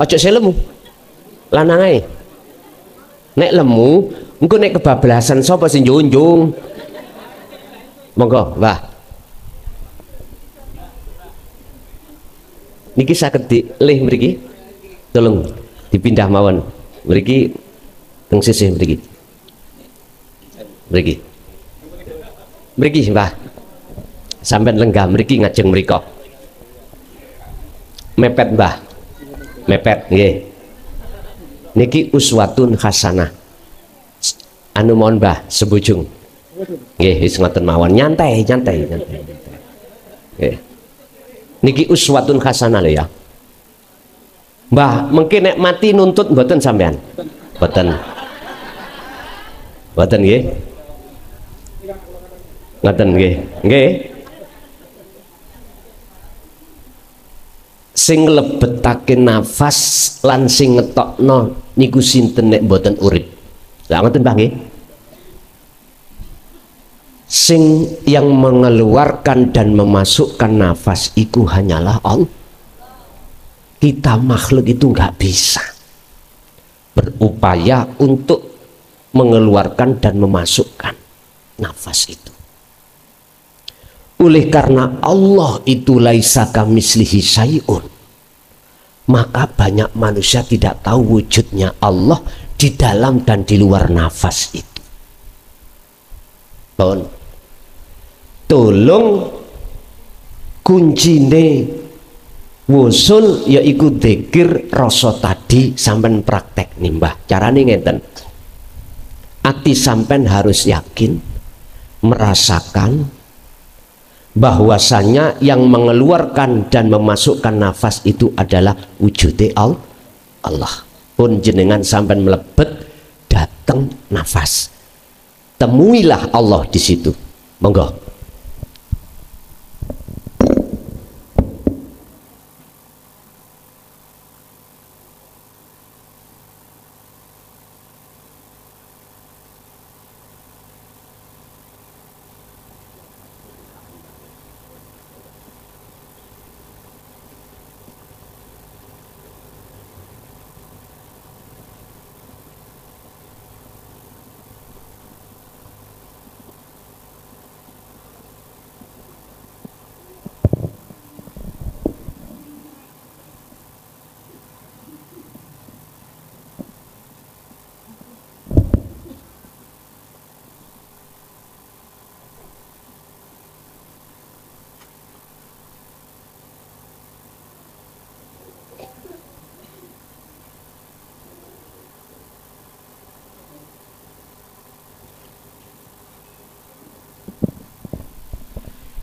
Ojo selemu. Lanang ae. Nek lemu, engko nek kebablasan sapa sing njunjung. Monggo, Mbah. Niki saged dilih mriki. Tolong dipindah mawon. Mriki teng sisih mriki. Mriki. Mriki, Mbah. Sampeyan lenggah mriki ngajeng mriko. Mepet, Mbah. Mepet nggih. Niki uswatun hasanah. Anu mohon Mbah sebujung. Nggih, wis ngoten mawon, nyantai. Nggih. Niki uswatun hasanah lho ya. Mbah, mungkin nek mati nuntut mboten sampean? Mboten. Mboten nggih. Ngoten nggih. Nggih. Sing lebetake nafas lan sing ngetokno niku sinten nek mboten urip. Lah ngoten Mbah nggih. Sing yang mengeluarkan dan memasukkan nafas itu hanyalah Allah. Kita makhluk itu nggak bisa berupaya untuk mengeluarkan dan memasukkan nafas itu. Oleh karena Allah itu laisa kamitslihi syai'un, maka banyak manusia tidak tahu wujudnya Allah di dalam dan di luar nafas itu. Tolong kuncine wusul yaiku dzikir rasa tadi sampean praktek nimbah. Carane ngeten. Ati sampean harus yakin merasakan bahwasanya yang mengeluarkan dan memasukkan nafas itu adalah wujudnya Allah. Pun jenengan sampean melebet datang nafas. Temuilah Allah di situ. Monggo.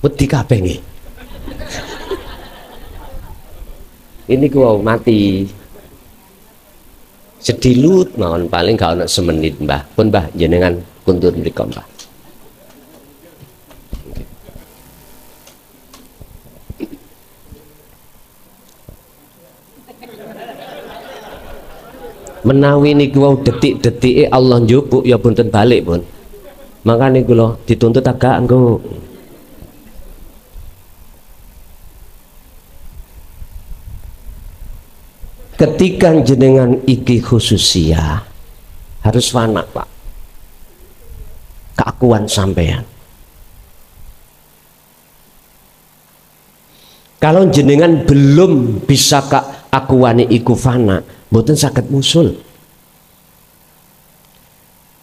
Wedi kabeh nggih. Ini gua mati sedilut mawon paling gak ono semenit Mbah. Pun Mbah jenengan kuntur mriko Mbah. Menawi niku wau detik-detike Allah njupuk ya punten balik pun. Makane kula dituntut agak engko ketika jenengan iki khususia harus fana Pak, keakuan sampean. Kalau jenengan belum bisa keakuane iku fana, mboten saged musul.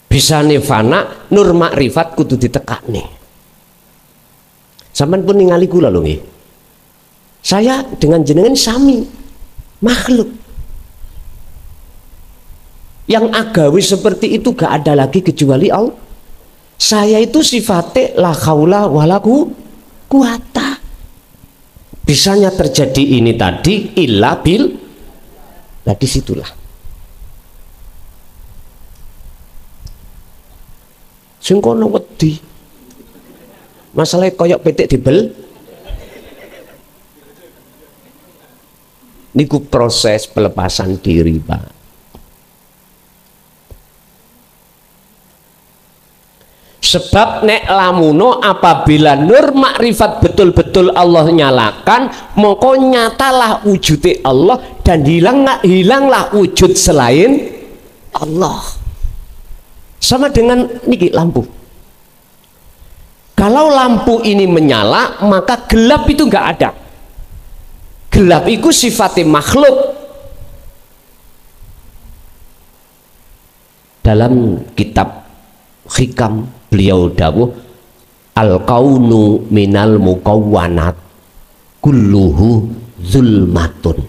Bisa fana nur makrifat kudu ditekakne. Sampean pun ningali kula lho nggih. Saya dengan jenengan sami makhluk. Yang agawi seperti itu gak ada lagi kecuali Allah. Saya itu sifatnya la haula wala quwata. Bisanya terjadi ini tadi illa bil. Nah disitulah. Sing kono wedi. Masalahnya koyok petik dibel. Niku proses pelepasan diri, Pak. Sebab nek lamuno apabila nur makrifat betul-betul Allah nyalakan, moko nyatalah wujudnya Allah dan hilanglah wujud selain Allah. Sama dengan niki lampu. Kalau lampu ini menyala, maka gelap itu nggak ada. Gelap itu sifatnya makhluk. Dalam kitab Hikam beliau dawuh, al-kaunu minal mukawwanat kulluhu zulmatun.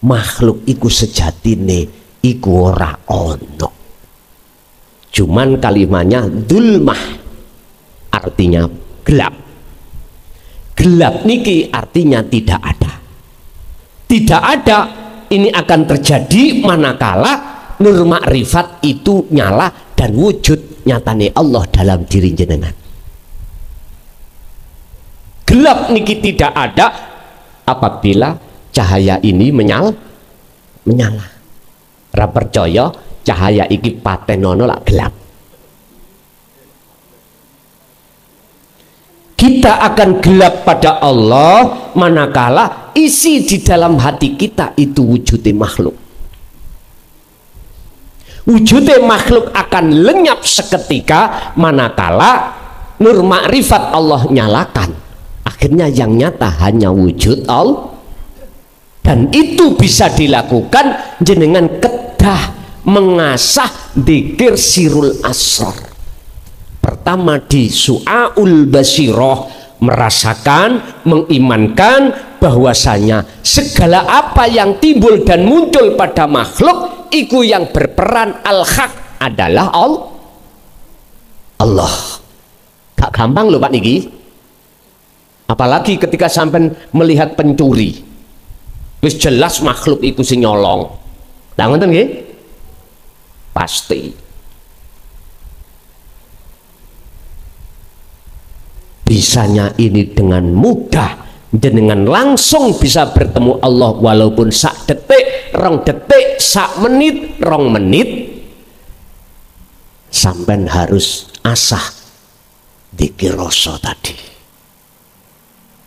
Makhluk iku sejatine iku ora ono. Cuman kalimatnya zulmah, artinya gelap. Gelap niki artinya tidak ada. Tidak ada ini akan terjadi manakala nur makrifat itu nyala dan wujud nyatane Allah dalam diri jenengan. Gelap niki tidak ada apabila cahaya ini menyala. Ra percaya cahaya iki patenono lak gelap. Kita akan gelap pada Allah manakala isi di dalam hati kita itu wujudnya makhluk. Wujudnya makhluk akan lenyap seketika manakala nur makrifat Allah nyalakan. Akhirnya yang nyata hanya wujud Allah. Dan itu bisa dilakukan jenengan kedah mengasah dzikir sirul asrar. Pertama di su'aul basiroh, merasakan, mengimankan bahwasanya segala apa yang timbul dan muncul pada makhluk itu yang berperan al-haq adalah Allah. Gak gampang loh Pak niki. Apalagi ketika sampai melihat pencuri, wis jelas makhluk itu sing nyolong. Lah ngoten nggih? Pasti. Bisanya ini dengan mudah jenengan langsung bisa bertemu Allah walaupun sak detik, rong detik, sak menit, rong menit. Sampai harus asah dzikir rasa tadi.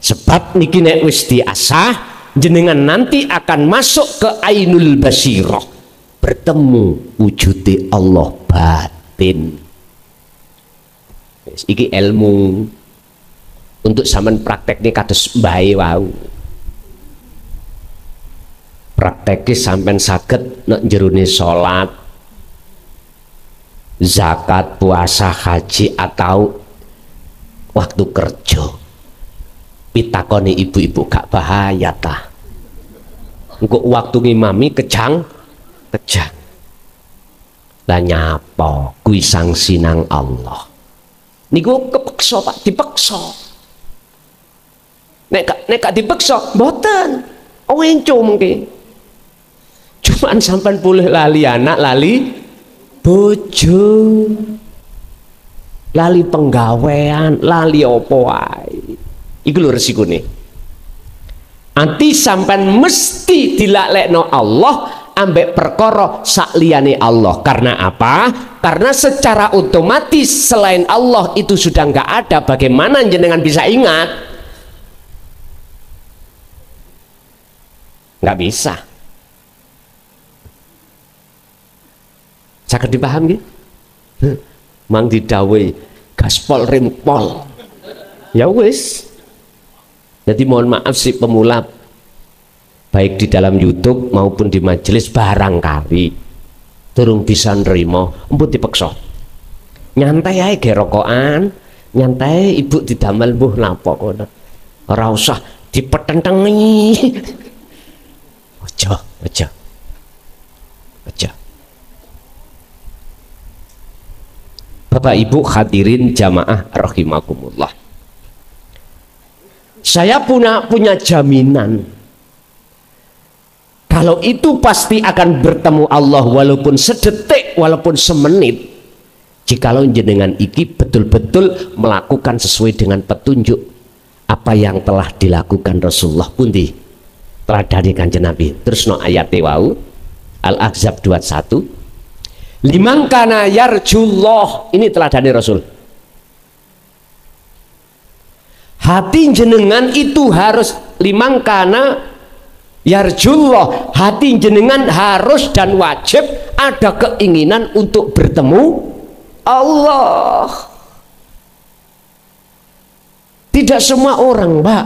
Sebab niki nek wis diasah jenengan nanti akan masuk ke ainul basirah, bertemu wujudi Allah batin. Iki ilmu untuk zaman prakteknya kados mbae wau. Prakteknya sampean saged nek jerone salat, zakat, puasa, haji atau waktu kerja. Pitakoni ibu-ibu gak bahaya ta. Engko waktu ngimami kejang. Lah nyapa kuwi sanksi nang Allah. Niku kepeksa Pak, dipeksa. Nek gak dipeksa mboten owenco mungkin. Cuman sampean boleh lali anak, lali bojo, lali penggawean, lali opo wae. Iku lho resikone. Anti sampean mesti dilalekno Allah ambek perkara sakliyane Allah. Karena apa? Karena secara otomatis selain Allah itu sudah nggak ada. Bagaimana jenengan bisa ingat? Nggak bisa. Saged dipaham nggih? Mang didhawuhi gaspol rempol. Ya wis. Jadi mohon maaf si pemula baik di dalam YouTube maupun di majelis barangkali durung bisa nrimo empun dipeksa. Nyantai ae ge rokokan, nyantai ibu didamel mbuh napa kono. Ora usah dipetentengi. Aja. Bapak Ibu hadirin jamaah rahimakumullah. Saya punya jaminan kalau itu pasti akan bertemu Allah walaupun sedetik, walaupun semenit. Jikalau jenengan iki betul-betul melakukan sesuai dengan petunjuk apa yang telah dilakukan Rasulullah pundi telah dari Kanjeng Nabi. Terus no ayat wau Al-Ahzab 21. Liman kana yarjullah, ini telah dari Rasul. Hati jenengan itu harus liman kana yarjullah, hati jenengan harus dan wajib ada keinginan untuk bertemu Allah. Tidak semua orang, Mbak,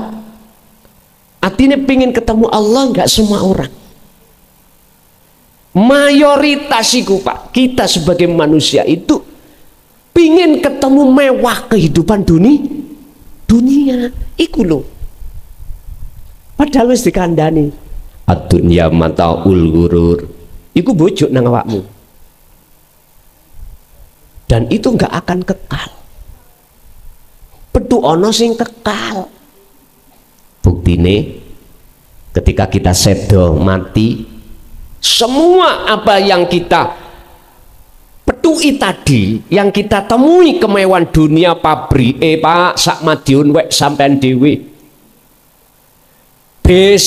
artinya pengen ketemu Allah, nggak semua orang. Mayoritas itu, Pak, kita sebagai manusia itu pingin ketemu mewah kehidupan dunia iku lho. Padahal wis dikandani ad-dunya mataul ghurur, iku bojo nang awakmu, dan itu nggak akan kekal. Petu ono sing kekal. Buktine ketika kita sedo mati, semua apa yang kita petui tadi, yang kita temui kemewahan dunia, pabrik Pak sak Madiun wek sampean dewe, bis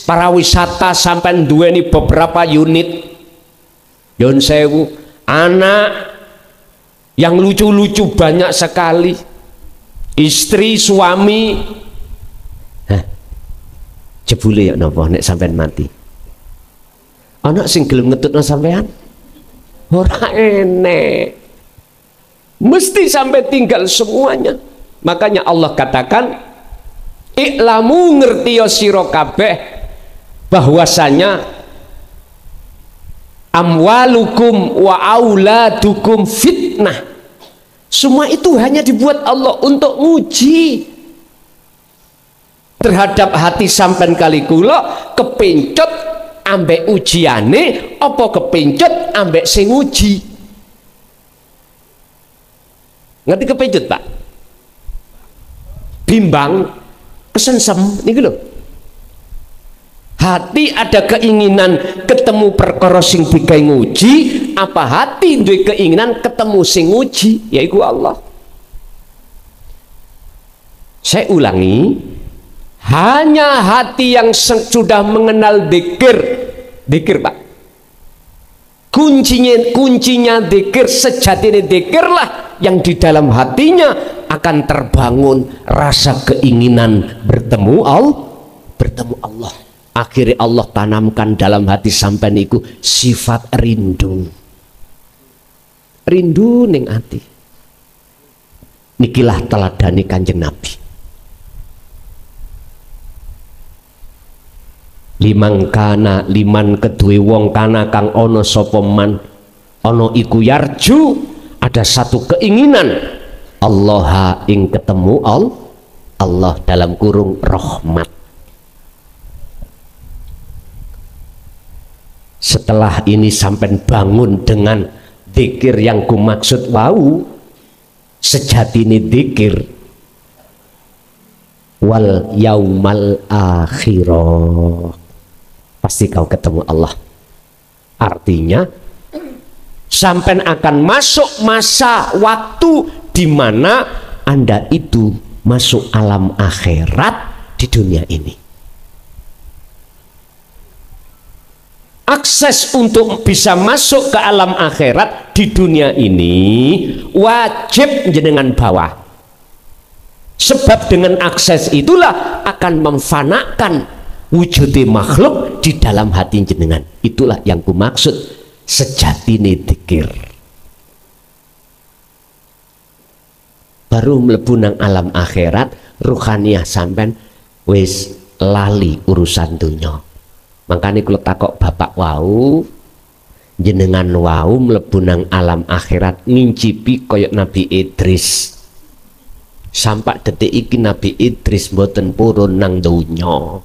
para wisata sampean duweni beberapa unit, yon sewu, anak yang lucu-lucu banyak sekali, istri suami, jebule ya napa nek sampean mati. Anak sing gelem ngetutno sampean ora enek, mesti sampai tinggal semuanya. Makanya Allah katakan i'lamu ngertiyo sira kabeh bahwasanya amwalukum wa auladukum fitnah, semua itu hanya dibuat Allah untuk nguji terhadap hati sampean kali kula kepencet ambek ujiane apa kepencet ambek sing uji. Ngerti kepencet, Pak? Bimbang, kesensem niku lho. Hati ada keinginan ketemu perkara sing bigawe nguji, apa hati duwe keinginan ketemu sing nguji, yaiku Allah. Saya ulangi, hanya hati yang sudah mengenal dzikir Pak, kuncinya dzikir, sejatinya dzikirlah yang di dalam hatinya akan terbangun rasa keinginan bertemu Allah. Akhirnya Allah tanamkan dalam hati sampean iku sifat rindu ning hati. Nikilah teladani Kanjeng Nabi. Liman kedue wong kana kang ono sapa man ono iku yarju, ada satu keinginan Allah ing ketemu Allah dalam kurung rahmat. Setelah ini sampai bangun dengan dzikir yang kumaksud wau, sejatine dzikir wal yaumal akhirah, pasti kau ketemu Allah. Artinya sampai akan masuk masa waktu di mana Anda itu masuk alam akhirat di dunia ini. Akses untuk bisa masuk ke alam akhirat di dunia ini wajib jenengan bawah. Sebab dengan akses itulah akan memfanakan wujudi makhluk di dalam hati jenengan. Itulah yang kumaksud sejatine dzikir. Baru mlebu nang alam akhirat, ruhaniyah sampean wis lali urusan dunya. Makanya kalau takok bapak wau, jenengan wau mlebu nang alam akhirat ngincipi koyok Nabi Idris. Sampai detik iki Nabi Idris mboten purun nang donya.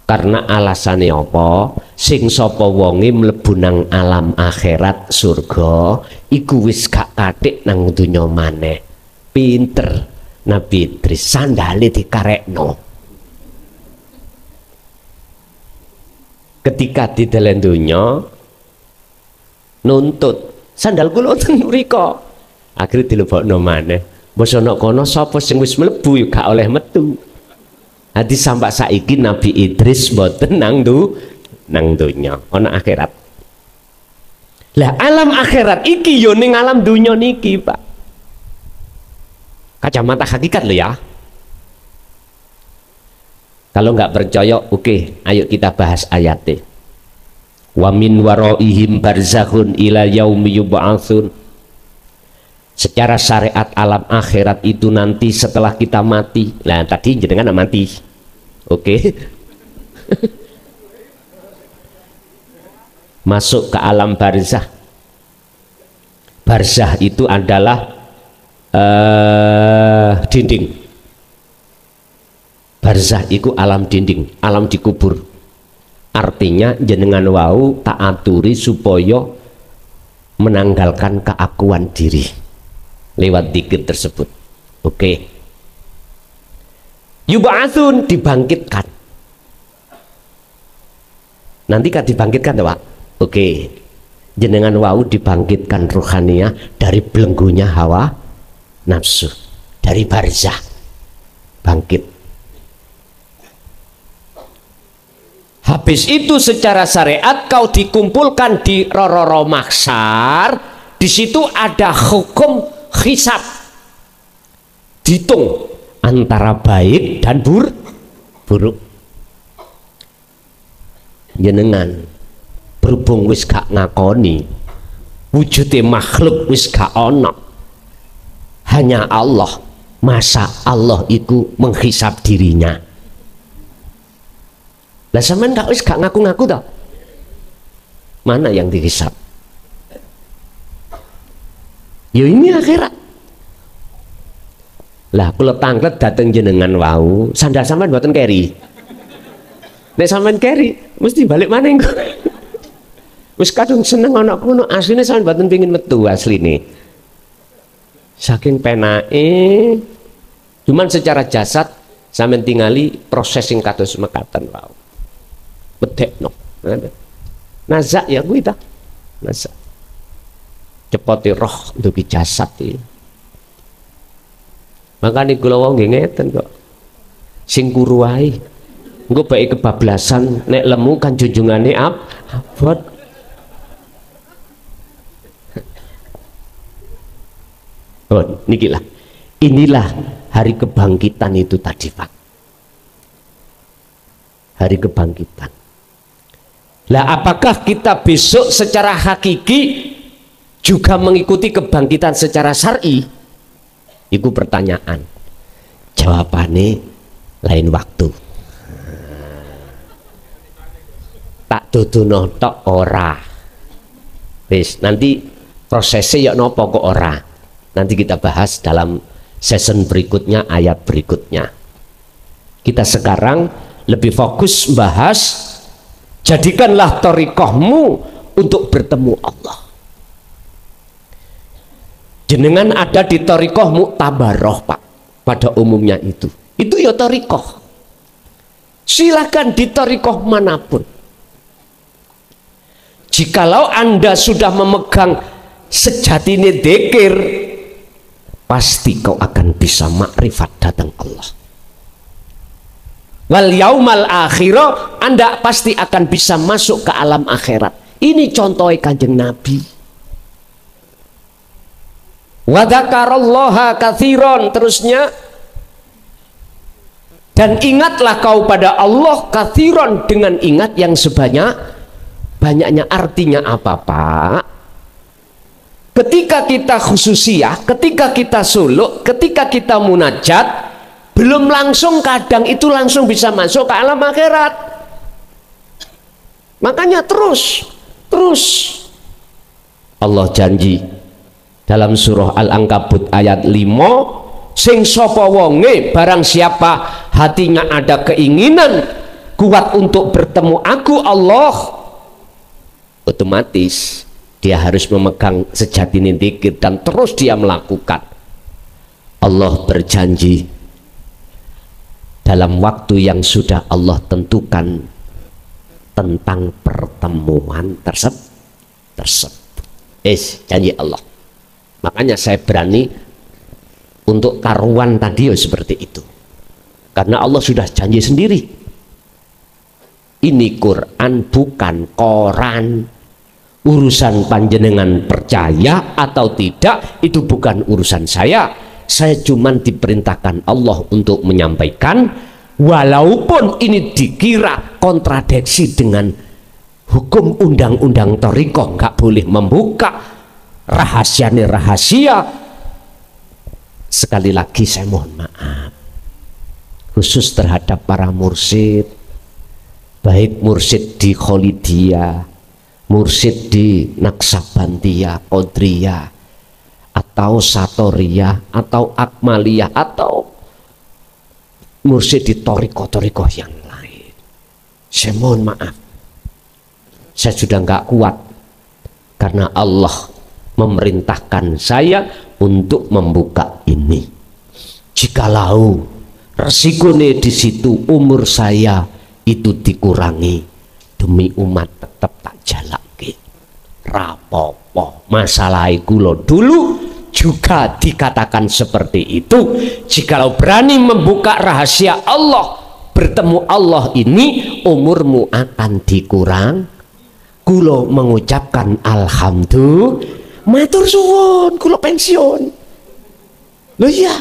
Karena alasannya apa? Sing sapa wonge mlebu nang alam akhirat surga iku wis gak kathik nang donya maneh. Pinter Nabi Idris, sandale dikarekno. Ketika di dalam donya nuntut sandal kula teng mriko. Akhire dilebokno maneh. Mbok ana kono sapa sing wis mlebu yo gak oleh metu. Hadi sampai saiki Nabi Idris mboten nang donya, ana akhirat. Lah alam akhirat iki yo ning alam donya niki, Pak. Kacamata hakikat lo ya. Kalau nggak percaya, oke, ayo kita bahas ayatnya. Wa min waraihim barzakhun ila yaumi yub'atsun. Secara syariat alam akhirat itu nanti setelah kita mati. Nah tadi jenengan mati, oke. Masuk ke alam barzah. Barzah itu adalah dinding. Barzah itu alam dinding, alam dikubur. Artinya jenengan wau tak aturi supaya menanggalkan keakuan diri lewat dzikir tersebut. Oke. Yub'atsun, dibangkitkan. Nanti kan dibangkitkan, Pak. Oke. Jenengan wau dibangkitkan ruhaniyah dari belenggunya hawa nafsu, dari barzah. Bangkit. Habis itu secara syariat kau dikumpulkan di rororo mahsyar. Di situ ada hukum hisab, dihitung antara baik dan buruk. Jenengan berhubung wis gak ngakoni, wujudnya makhluk wis gak ono, hanya Allah. Masa Allah itu menghisab dirinya? Lah sampean gak wis gak ngaku-ngaku toh? Mana yang dihisab? Ya ini akhirat. Lah kula tanglet dateng jenengan wau, sandal sampean mboten keri. Nek sampean keri, mesti balik maning. Wis kadung seneng ana kono, asline sampean mboten pengin metu asline. Saking penake, cuman secara jasad sampean tingali processing kados mekaten wau. Bedekno. Nazak ya kuwi ta. Nazak. Cepoti roh dugi jasad iki. Makane kula wau nggih ngeten kok. Sing kuru wae. Engko bae kebablasan nek lemu kan junjungane abot. Oh, nikilah. Inilah hari kebangkitan itu tadi, Pak. Hari kebangkitan. Lah apakah kita besok secara hakiki juga mengikuti kebangkitan secara syar'i? Itu pertanyaan. Jawabannya lain waktu. Tak duduno tok ora. Wis, nanti prosesnya ya nopo kok ora. Nanti kita bahas dalam season berikutnya, ayat berikutnya. Kita sekarang lebih fokus bahas jadikanlah thariqahmu untuk bertemu Allah. Jenengan ada di thariqah muktabaroh, Pak. Pada umumnya itu ya thariqah. Silakan di thariqah manapun. Jikalau Anda sudah memegang sejatine dzikir, pasti kau akan bisa makrifat datang Allah. Wal yaumal akhirah, Anda pasti akan bisa masuk ke alam akhirat. Ini contohnya Kanjeng Nabi. Wa dzakarallaha katsiran, terusnya, dan ingatlah kau pada Allah katsiran, dengan ingat yang sebanyak-banyaknya. Artinya apa, Pak? Ketika kita khususiyah, ketika kita suluk, ketika kita munajat, belum langsung, kadang itu langsung bisa masuk ke alam akhirat. Makanya terus Allah janji Dalam surah Al-Ankabut ayat 5, sing sapa wonge barang siapa hatinya ada keinginan kuat untuk bertemu aku Allah, otomatis dia harus memegang sejati dzikir dan terus dia melakukan. Allah berjanji dalam waktu yang sudah Allah tentukan tentang pertemuan tersebut. Janji Allah. Makanya saya berani untuk taruhan tadi seperti itu, karena Allah sudah janji sendiri. Ini Quran bukan koran. Urusan panjenengan percaya atau tidak itu bukan urusan saya. Saya cuma diperintahkan Allah untuk menyampaikan, walaupun ini dikira kontradiksi dengan hukum undang-undang thariqah, nggak boleh membuka rahasia. Sekali lagi saya mohon maaf khusus terhadap para mursyid, baik mursyid di Kholidiyah, mursyid di Naksabandiyah, Qodriyah, atau Satoriyah, atau Akmaliyah, atau mursyid di thariqah yang lain. Saya mohon maaf, saya sudah nggak kuat karena Allah memerintahkan saya untuk membuka ini. Jikalau resikonya di situ umur saya itu dikurangi, demi umat tetap tak jalake rapopo. Masalah kula dulu juga dikatakan seperti itu. Jikalau berani membuka rahasia Allah, bertemu Allah ini, umurmu akan dikurang. Kulo mengucapkan alhamdulillah, matur suwun, kulo pensiun. Loh iya,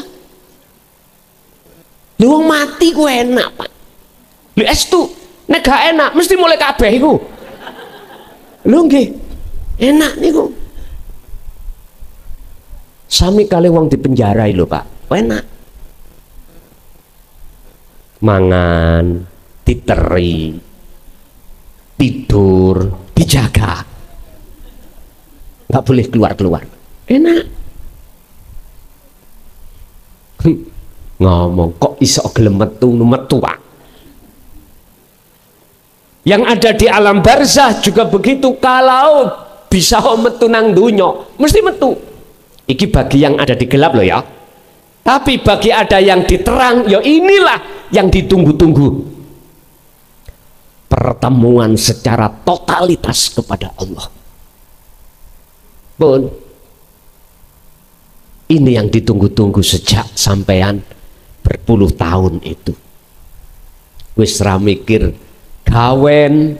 lu wong mati ku enak Pak. Lu estu nek gak enak mesti mulai kabeh iku. Lho nggih, enak niku. Sami kali wong di penjara lho Pak, enak. Mangan, diteri, tidur, dijaga. Nggak boleh keluar-keluar, enak. Ngomong kok iso gelem metu Pak. Yang ada di alam barzah juga begitu. Kalau bisa metu nang dunyo mesti metu. Iki bagi yang ada di gelap loh ya. Tapi bagi ada yang diterang, ya inilah yang ditunggu-tunggu. Pertemuan secara totalitas kepada Allah. Pun ini yang ditunggu-tunggu sejak sampean berpuluh tahun itu. Wis ra mikir kawen,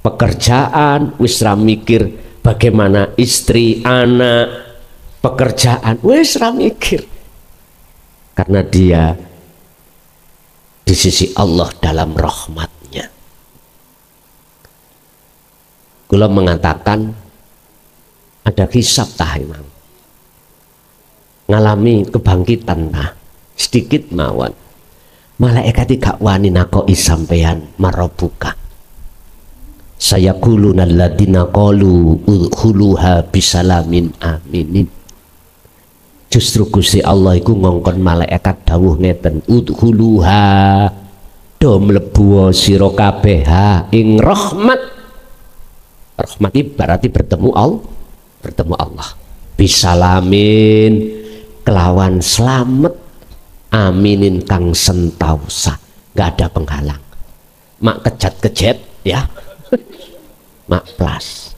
pekerjaan, wis ra mikir bagaimana istri, anak, pekerjaan, wis ra mikir. Karena dia di sisi Allah dalam rahmatnya. Kula mengatakan ada hisab tahimang, ngalami kebangkitan sedikit mawon. Malaikat gak wani nakoi sampean marobuka. Saya kuluna alladziina qalu udkhuluha bisalamin aminin. Justru Gusti Allah iku ngongkon malaikat dawuh ngeten, udkhuluha do mlebu sira kabeh ing rahmat. Rahmat iki berarti bertemu Allah. Bisalamin kelawan selamat, aminin kang sentausa, nggak ada penghalang. Mak kejat-kejet ya, mak plus.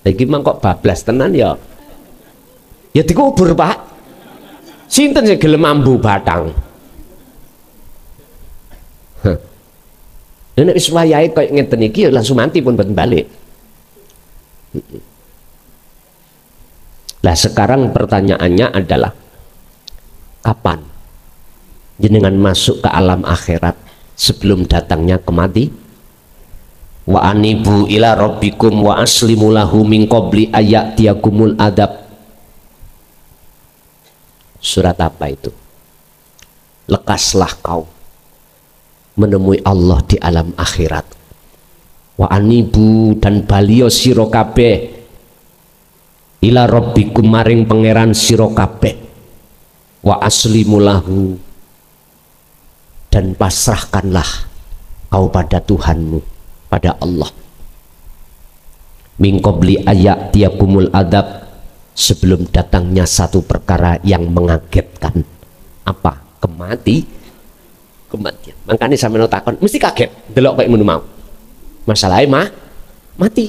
Lagi mang kok bablas tenan ya. Ya dikubur Pak. Sinten sing gelem ambu batang. Nek wis wayahe koyo ngeten iki ya langsung mati pun boten balik. Lah sekarang pertanyaannya adalah kapan jenengan masuk ke alam akhirat sebelum datangnya kematian? Wa anibu ila rabbikum wa aslimu lahu min qabli ayatiyakumul adab. Surat apa itu? Lekaslah kau menemui Allah di alam akhirat wa anibu dan balio sira kabeh ila rabbikum maring pangeran sira kabeh wa aslimu lahu dan pasrahkanlah kau pada Tuhanmu, pada Allah. Min qabli ayat tiakumul adab, sebelum datangnya satu perkara yang mengagetkan. Apa? Kematian. Makanya sampeyan takon mesti kaget delok koyo ngono mau. Masalahnya mati.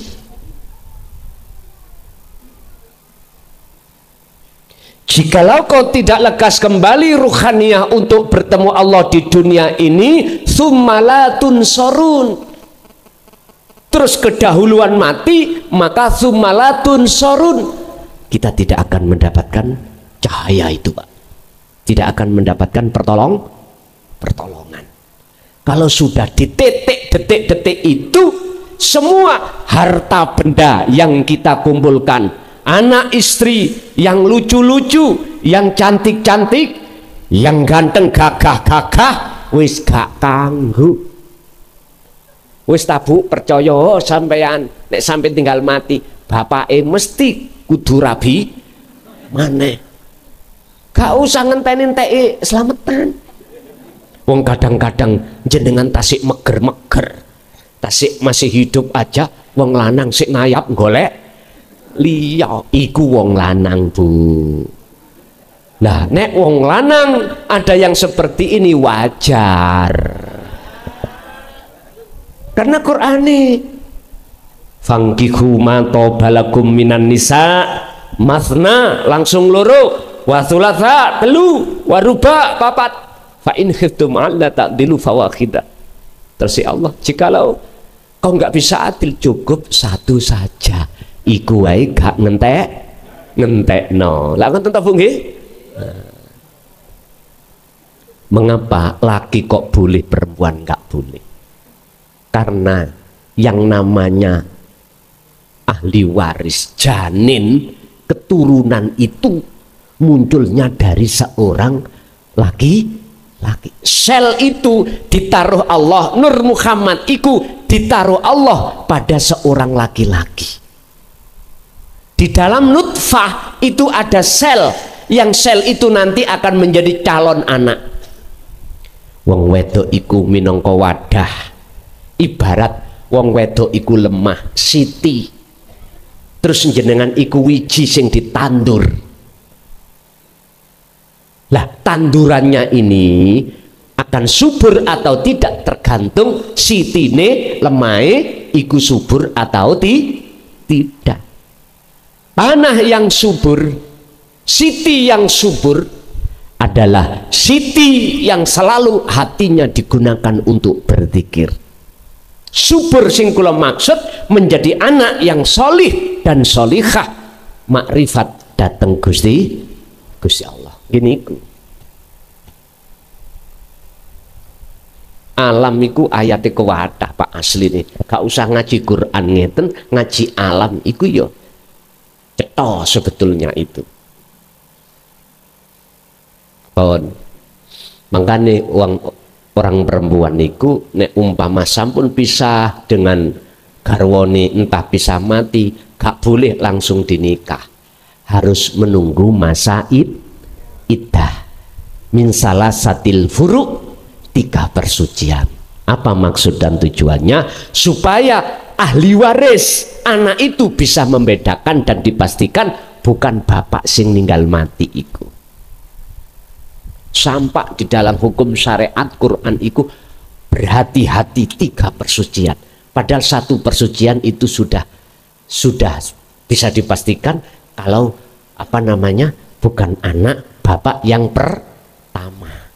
Jikalau kau tidak lekas kembali ruhaniyah untuk bertemu Allah di dunia ini, summalatun sorun, terus kedahuluan mati, maka summalatun sorun, kita tidak akan mendapatkan cahaya itu, Pak. Tidak akan mendapatkan pertolongan. Kalau sudah di detik-detik itu, semua harta benda yang kita kumpulkan, anak istri yang lucu-lucu, yang cantik-cantik, yang ganteng gagah-gagah, wis gak kanggu. Wis tabu percaya sampean nek sampai tinggal mati, bapake mesti kudu rabi maneh. Gak usah ngenteni-enteki selamatan. Wong kadang-kadang jenengan tasik meger-meger, tasik masih hidup aja, wong lanang sik ngayap golek liya, iku wong lanang, Bu. Nah, nek wong lanang ada yang seperti ini wajar. Karena Qur'ani fangkihu ma tobalakum minan nisa masna langsung loro wa thulatha telu wa ruba papat fa in khiftum alla ta'dilu fawahidah. Terus Allah, jikalau kau nggak bisa adil, cukup satu saja. Iku wae gak ngentekno. Lah ngoten ta Bu nggih? Mengapa laki kok boleh, perempuan nggak boleh? Karena yang namanya ahli waris janin, keturunan itu munculnya dari seorang laki-laki. Sel itu ditaruh Allah, Nur Muhammad itu ditaruh Allah pada seorang laki-laki. Di dalam nutfah itu ada sel, yang sel itu nanti akan menjadi calon anak. Wong wedok iku minangka wadah, ibarat wong wedok iku lemah siti, terus jenengan iku wiji sing ditandur. Lah tandurannya ini akan subur atau tidak tergantung sitine lemai iku subur atau tidak. Tanah yang subur, siti yang subur adalah siti yang selalu hatinya digunakan untuk berzikir. Subur sing kula maksud menjadi anak yang solih dan solihah, makrifat dateng Gusti Allah. Gini ku. Alam iku ayate kewadah Pak asli nih. Gak usah ngaji Quran ngeten, ngaji alam iku yo ceto sebetulnya itu. Kawan, makanya orang perempuan niku nek umpama sampun pisah dengan garwane, entah pisah mati, gak boleh langsung dinikah, harus menunggu masa iddah min salasatil furu', 3 persucian. Apa maksud dan tujuannya? Supaya ahli waris anak itu bisa membedakan dan dipastikan bukan bapak sing ninggal mati iku. Sampai di dalam hukum syariat Quran itu berhati-hati 3 persucian. Padahal 1 persucian itu sudah bisa dipastikan kalau apa namanya bukan anak bapak yang pertama.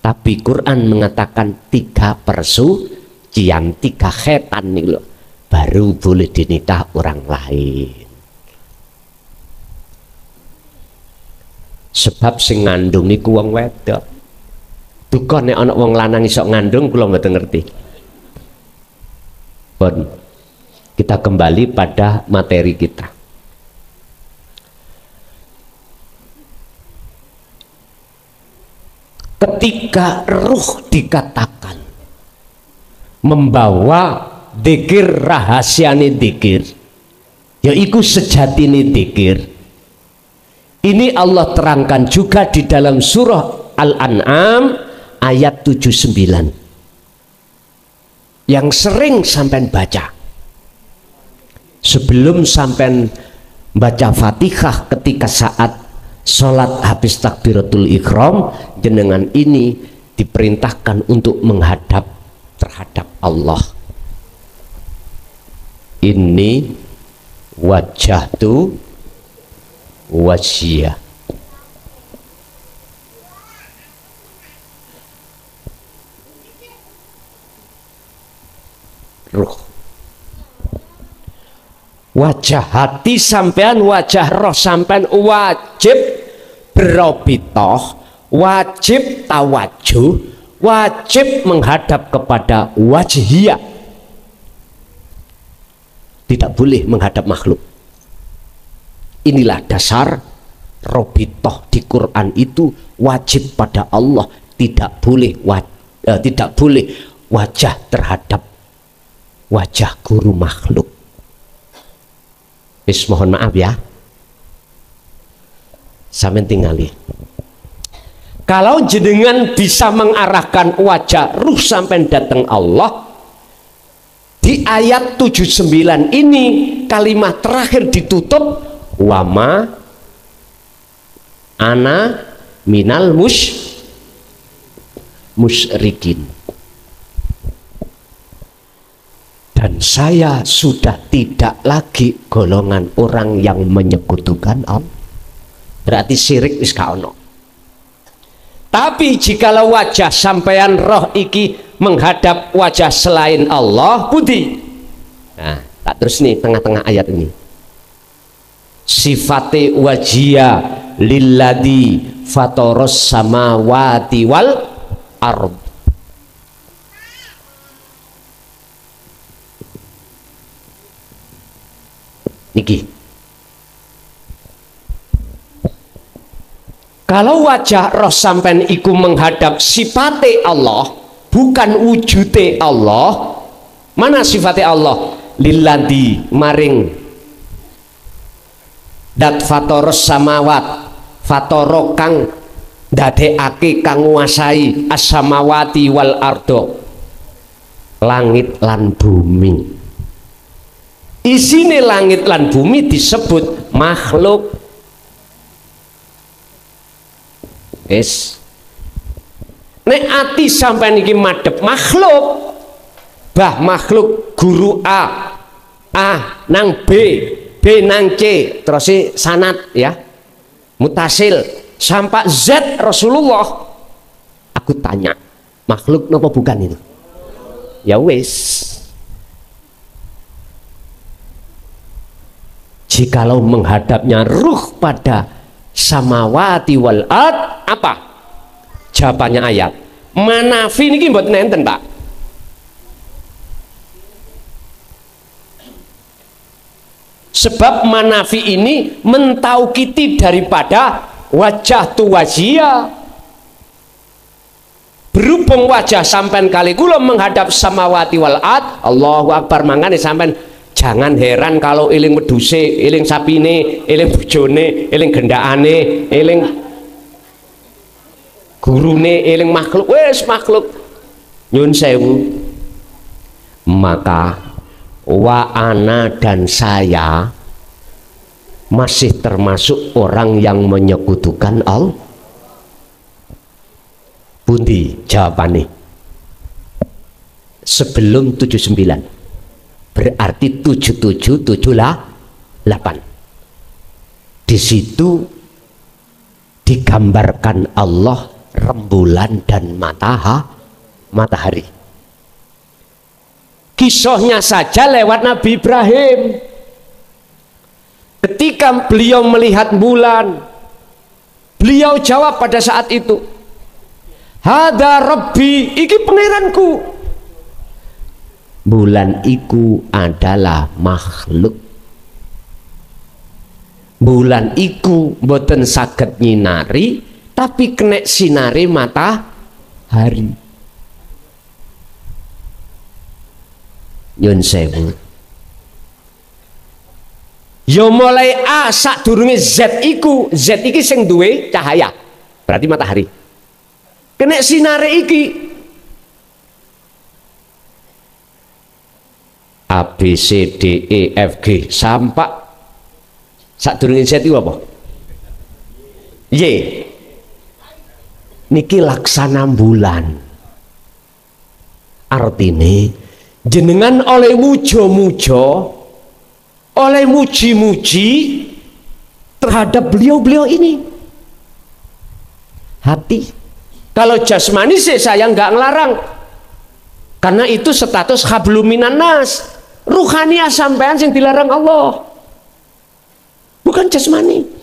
Tapi Quran mengatakan 3 persucian, 3 khetan nih loh, baru boleh dinikah orang lain. Sebab sing ngandung niku wong wedok. Duka nek ana wong lanang iso ngandung kula mboten ngerti. Pun kita kembali pada materi kita. Ketika ruh dikatakan membawa Dzikir rahasiane dzikir, yaiku sejatine dzikir. Ini Allah terangkan juga di dalam surah Al-An'am ayat 79 yang sering sampean baca sebelum sampean baca Fatihah ketika saat sholat habis takbiratul ihram. Jenengan ini diperintahkan untuk menghadap terhadap Allah. Ini wajhatu wajhiyah. Ruh. Wajah hati sampean, wajah roh sampean wajib berobitoh, wajib tawajuh, wajib menghadap kepada wajhiyah. Tidak boleh menghadap makhluk. Inilah dasar robitoh di Quran, itu wajib pada Allah, tidak boleh wajah terhadap wajah guru makhluk. Mohon maaf ya, sampean tingali. Kalau jenengan bisa mengarahkan wajah ruh sampean datang Allah, di ayat 79 ini kalimat terakhir ditutup wama ana minal musyrikin, dan saya sudah tidak lagi golongan orang yang menyekutukan Allah. Berarti syirik wis gak ono. Tapi jikalau wajah sampean roh iki menghadap wajah selain Allah, budi. Nah, tak terus nih tengah-tengah ayat ini. Sifate wajia lilladzi fatoros samawati wal ard. Niki, kalau wajah roh sampean iku menghadap sifate Allah, bukan wujute Allah. Mana sifate Allah? Lilladzi maring dat fatoros samawat, fatoro kang dadekake, kang nguasai as-samawati wal ardo, langit lan bumi. Isine langit lan bumi disebut makhluk. Nek ati sampai niki madhep makhluk, bah makhluk guru A nang B nang C, terus sanad ya, mutasil sampai Z Rasulullah. Aku tanya, makhluk napa bukan itu? Ya wis. Jikalau menghadapnya ruh pada samawati wal ard, apa jawabannya ayat? Manafi niki mboten nenten, Pak. Sebab manafi ini mentaukiti daripada wajah tu wajia. Berhubung wajah sampean kali kula menghadap samawati wal ard, Allahu akbar, mangane sampean jangan heran kalau eling wedhuse, eling sapine, eling bojone, eling gendakane, eling gurune, eling makhluk, wes makhluk. Nyun sewu. Maka wa ana dan saya masih termasuk orang yang menyekutukan Allah. Pundi jawabannya? Sebelum 79. Berarti 77, 78. Di situ digambarkan Allah rembulan dan matahari. Kisahnya saja lewat Nabi Ibrahim. Ketika beliau melihat bulan, beliau jawab pada saat itu, hada Rabbi, iki pangeranku. Bulan iku adalah makhluk. Bulan iku boten saged nyinari, tapi kena sinari matahari. Nyun sewu. Ya mulai A sadurunge Z iku, Z iki sing duwe cahaya. Berarti matahari. Kena sinare iki A B C D E F G sampai sadurunge Z iku apa? Y. Niki laksana bulan. Artine jenengan oleh mujo-mujo, oleh muji-muji terhadap beliau-beliau ini. Hati. Kalau jasmani sih saya nggak ngelarang, karena itu status hablum minan nas. Ruhaniah sampean yang dilarang Allah, bukan jasmani.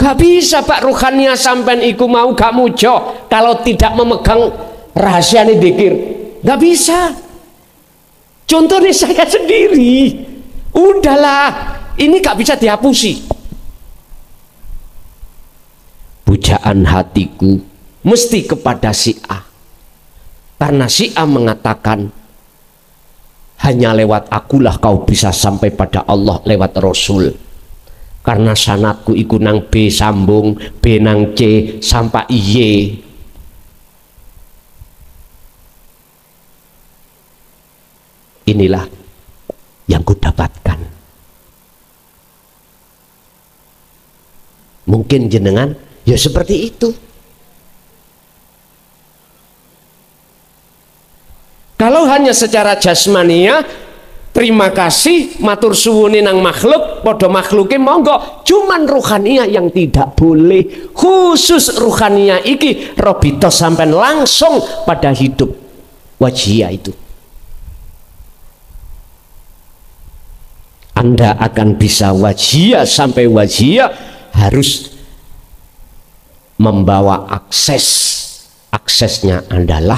Gak bisa Pak ruhaniah sampean iku mau gak mujo kalau tidak memegang rahasia nih dzikir. Gak bisa. Contohnya saya sendiri. Udahlah, ini gak bisa dihapusi. Pujaan hatiku mesti kepada si A, karena si A mengatakan hanya lewat akulah kau bisa sampai pada Allah lewat Rasul. Karena sanatku iku nang B sambung B nang C sampai Y. Inilah yang kudapatkan. Mungkin jenengan ya seperti itu. Kalau hanya secara jasmania, terima kasih matur suwune nang makhluk, podo makhluke monggo. Cuman ruhaniah yang tidak boleh. Khusus ruhaniah iki robito sampai langsung pada hidup wajiyah itu. Anda akan bisa wajiyah sampai wajiyah harus membawa akses. Aksesnya adalah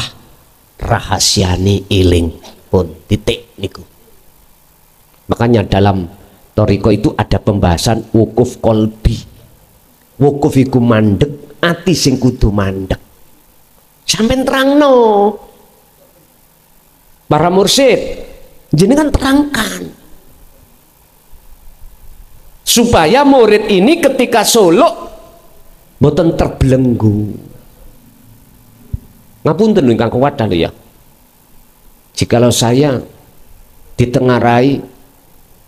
rahasiane iling pun titik niku. Makanya dalam toriko itu ada pembahasan wukuf kolbi. Wukuf iku mandek, ati sing kudu mandek. Sampai terangno para mursyid, jenengan terangkan supaya murid ini ketika suluk boten terbelenggu. Ngapunten ingkang kewadah ya. Jikalau saya ditengarai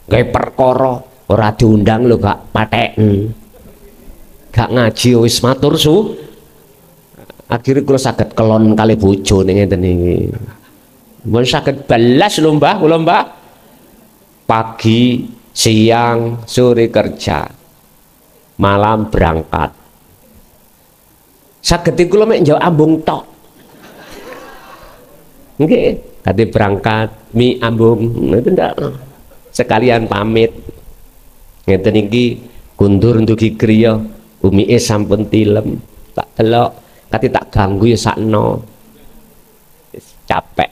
gaya perkara ora diundang lho gak paten, gak ngaji wis matur su, akhirnya kula saged kelon kali bojo ning ngeten iki. Mun saged balas lho Mbah, kula Mbah. Pagi, siang, sore kerja, malam berangkat. Saged kula mek njawab ambung tok. Nggih, kate berangkat mi ambung itu ndak. Sekalian pamit ngeten iki kundur ndugi griya umike sampun tilem tak delok kate tak ganggu ya sakno capek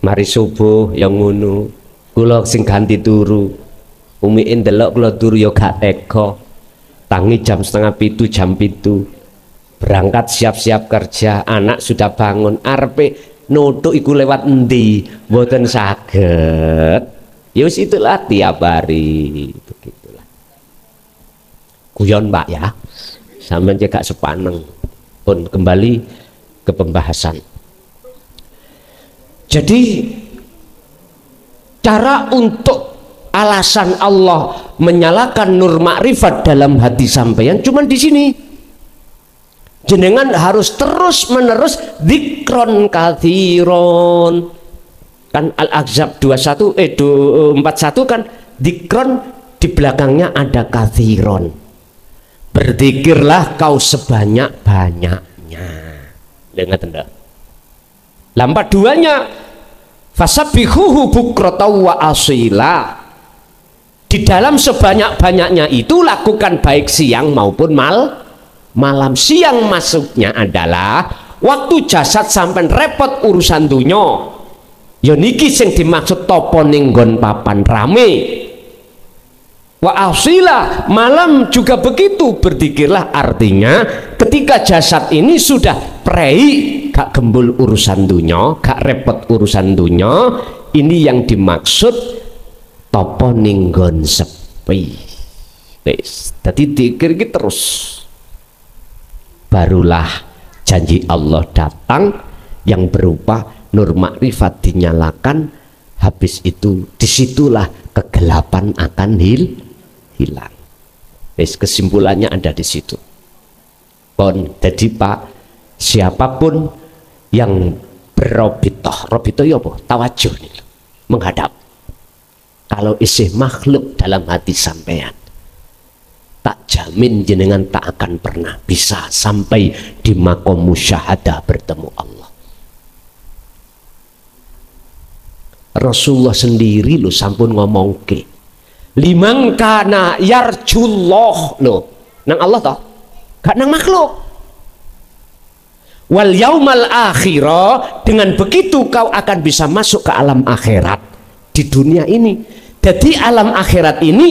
mari subuh yang ngono kula sing ganti turu umike ndelok kula turu ya gak tega tangi jam 6:30 jam 7 berangkat siap-siap kerja anak sudah bangun arepe nutuk iku lewat endi mboten saged ya wis itulah tiap hari begitulah guyon Pak ya sampeyan cekak sepaneng pun kembali ke pembahasan. Jadi cara untuk alasan Allah menyalakan nur makrifat dalam hati sampeyan cuman di sini. Jenengan harus terus menerus dzikron katsiron. Kan Al-Ahzab 41 kan dzikron di belakangnya ada katsiron. Berzikirlah kau sebanyak-banyaknya. Dengar tenda. Lampat duanya fasabbihuhu bukratan wa asila. Di dalam sebanyak-banyaknya itu lakukan baik siang maupun malam. Siang masuknya adalah waktu jasad sampai repot urusan dunya ya niki sing dimaksud topo ning nggon papan rame Wa asila, malam juga begitu, berzikirlah. Artinya ketika jasad ini sudah prei, gak gembul urusan dunya, gak repot urusan dunya, ini yang dimaksud topo ninggon sepi. Wis, dadi dzikir iki terus. Barulah janji Allah datang yang berupa nur makrifat dinyalakan, habis itu disitulah kegelapan akan hilang. Wis, kesimpulannya ada di situ. Pon, jadi Pak, siapapun yang berrobitoh, robitoh ya apa? Tawajuh nih, menghadap. Kalau isih makhluk dalam hati sampean, tak jamin jenengan tak akan pernah bisa sampai di makom musyahadah bertemu Allah. Rasulullah sendiri lo sampun ngomong ke, limang kana yarjullah lo, nang Allah toh, gak nang makhluk. Wal yaumal akhirah, dengan begitu kau akan bisa masuk ke alam akhirat di dunia ini. Jadi alam akhirat ini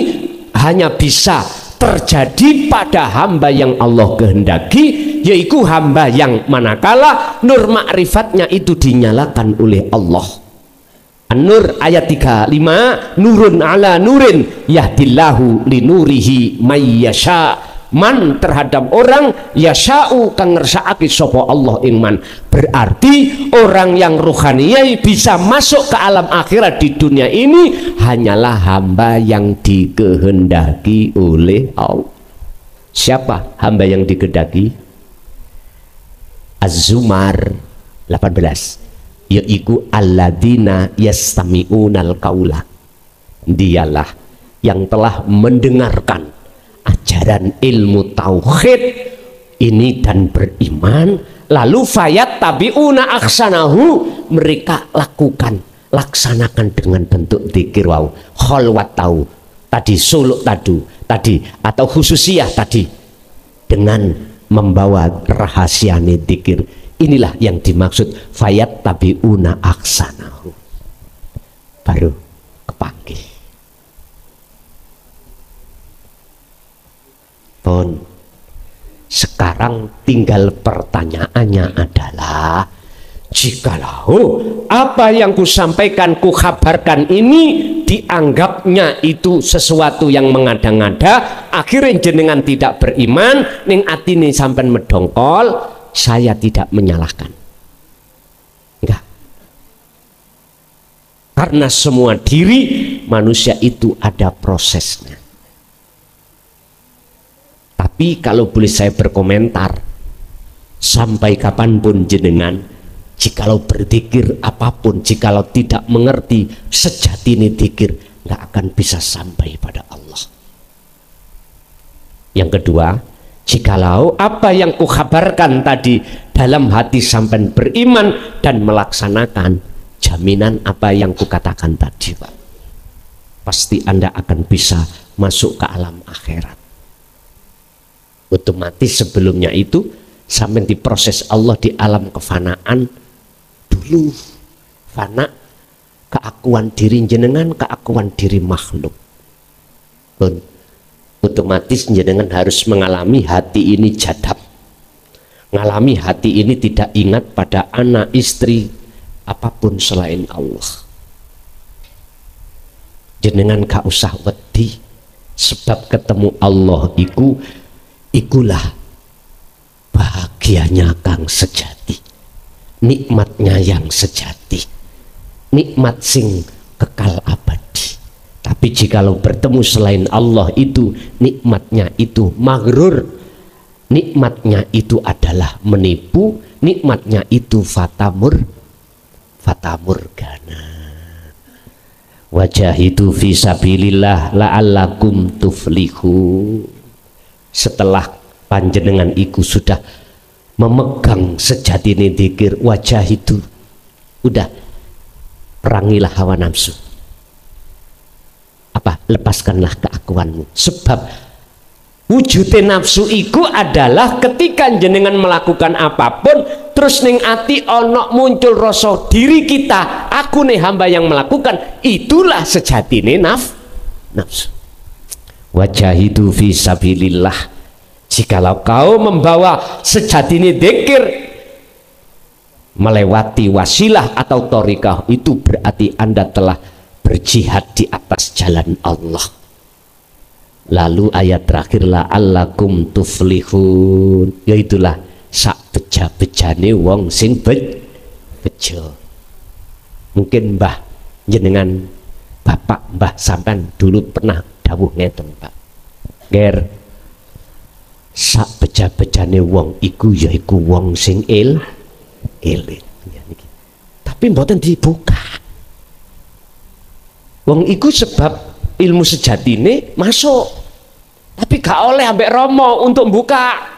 hanya bisa terjadi pada hamba yang Allah kehendaki, yaitu hamba yang manakala nur ma'rifatnya itu dinyalakan oleh Allah. An-Nur ayat 35, nurun ala nurin yahdillahu linurihi mayyasha, man terhadap orang yasha'u kang ngersakake sapa Allah iman. Berarti orang yang ruhaniyah bisa masuk ke alam akhirat di dunia ini hanyalah hamba yang dikehendaki oleh Allah. Siapa hamba yang dikehendaki? Az-Zumar 18, yaitu alladzina yastami'unal qaula, dialah yang telah mendengarkan ajaran ilmu tauhid ini dan beriman, lalu fayat tabi'una aksanahu, mereka laksanakan dengan bentuk dzikir wau, kholwat tahu tadi, suluk tadi atau khususiyah tadi, dengan membawa rahasiane dzikir. Inilah yang dimaksud fayat tabi'una aksanahu, baru kepanggil. Pun sekarang tinggal pertanyaannya adalah, jikalau apa yang kusampaikan, kukabarkan ini dianggapnya itu sesuatu yang mengada-ngada, akhirnya jenengan tidak beriman, ning atine sampean medongkol, saya tidak menyalahkan. Enggak. Karena semua diri manusia itu ada prosesnya. Tapi kalau boleh saya berkomentar, sampai kapanpun jenengan, jikalau berzikir apapun, jikalau tidak mengerti sejatine dzikir, nggak akan bisa sampai pada Allah. Yang kedua, jikalau apa yang kukabarkan tadi dalam hati sampai beriman dan melaksanakan, jaminan apa yang kukatakan tadi, Pak, pasti Anda akan bisa masuk ke alam akhirat. Otomatis sebelumnya itu sampai diproses Allah di alam kefanaan dulu, fana, keakuan diri jenengan, keakuan diri makhluk. Otomatis jenengan harus mengalami hati ini jadab, mengalami hati ini tidak ingat pada anak, istri, apapun selain Allah. Jenengan gak usah wedi, sebab ketemu Allah ikulah bahagianya kang sejati, nikmatnya yang sejati, nikmat sing kekal abadi. Tapi jikalau bertemu selain Allah itu nikmatnya itu maghrur, nikmatnya itu adalah menipu, nikmatnya itu fatamurgana. Wajahidu fi sabilillah la'allakum tuflihu. Setelah panjenengan iku sudah memegang sejatine dzikir, wajahidu, udah perangilah hawa nafsu. Apa? Lepaskanlah keakuanmu. Sebab wujudnya nafsu iku adalah ketika jenengan melakukan apapun terus ning ati ono muncul rasa diri kita, aku nih hamba yang melakukan, itulah sejatine nafsu. wajahidu fi sabilillah. Jikalau kau membawa sejatine dzikir melewati wasilah atau thariqah, itu berarti Anda telah berjihad di atas jalan Allah. Lalu ayat terakhir, la'allakum tuflihun, yaitulah sak beja-bejane wong sing bejo. Mungkin mbah jenengan bapak mbah sampean dulu pernah dawuh ngeten, Pak. Ger sak beja-bejane wong iku yaiku wong sing elit. Tapi mboten dibuka. Wong iku sebab ilmu sejatine masuk, tapi gak oleh ambek Romo untuk buka.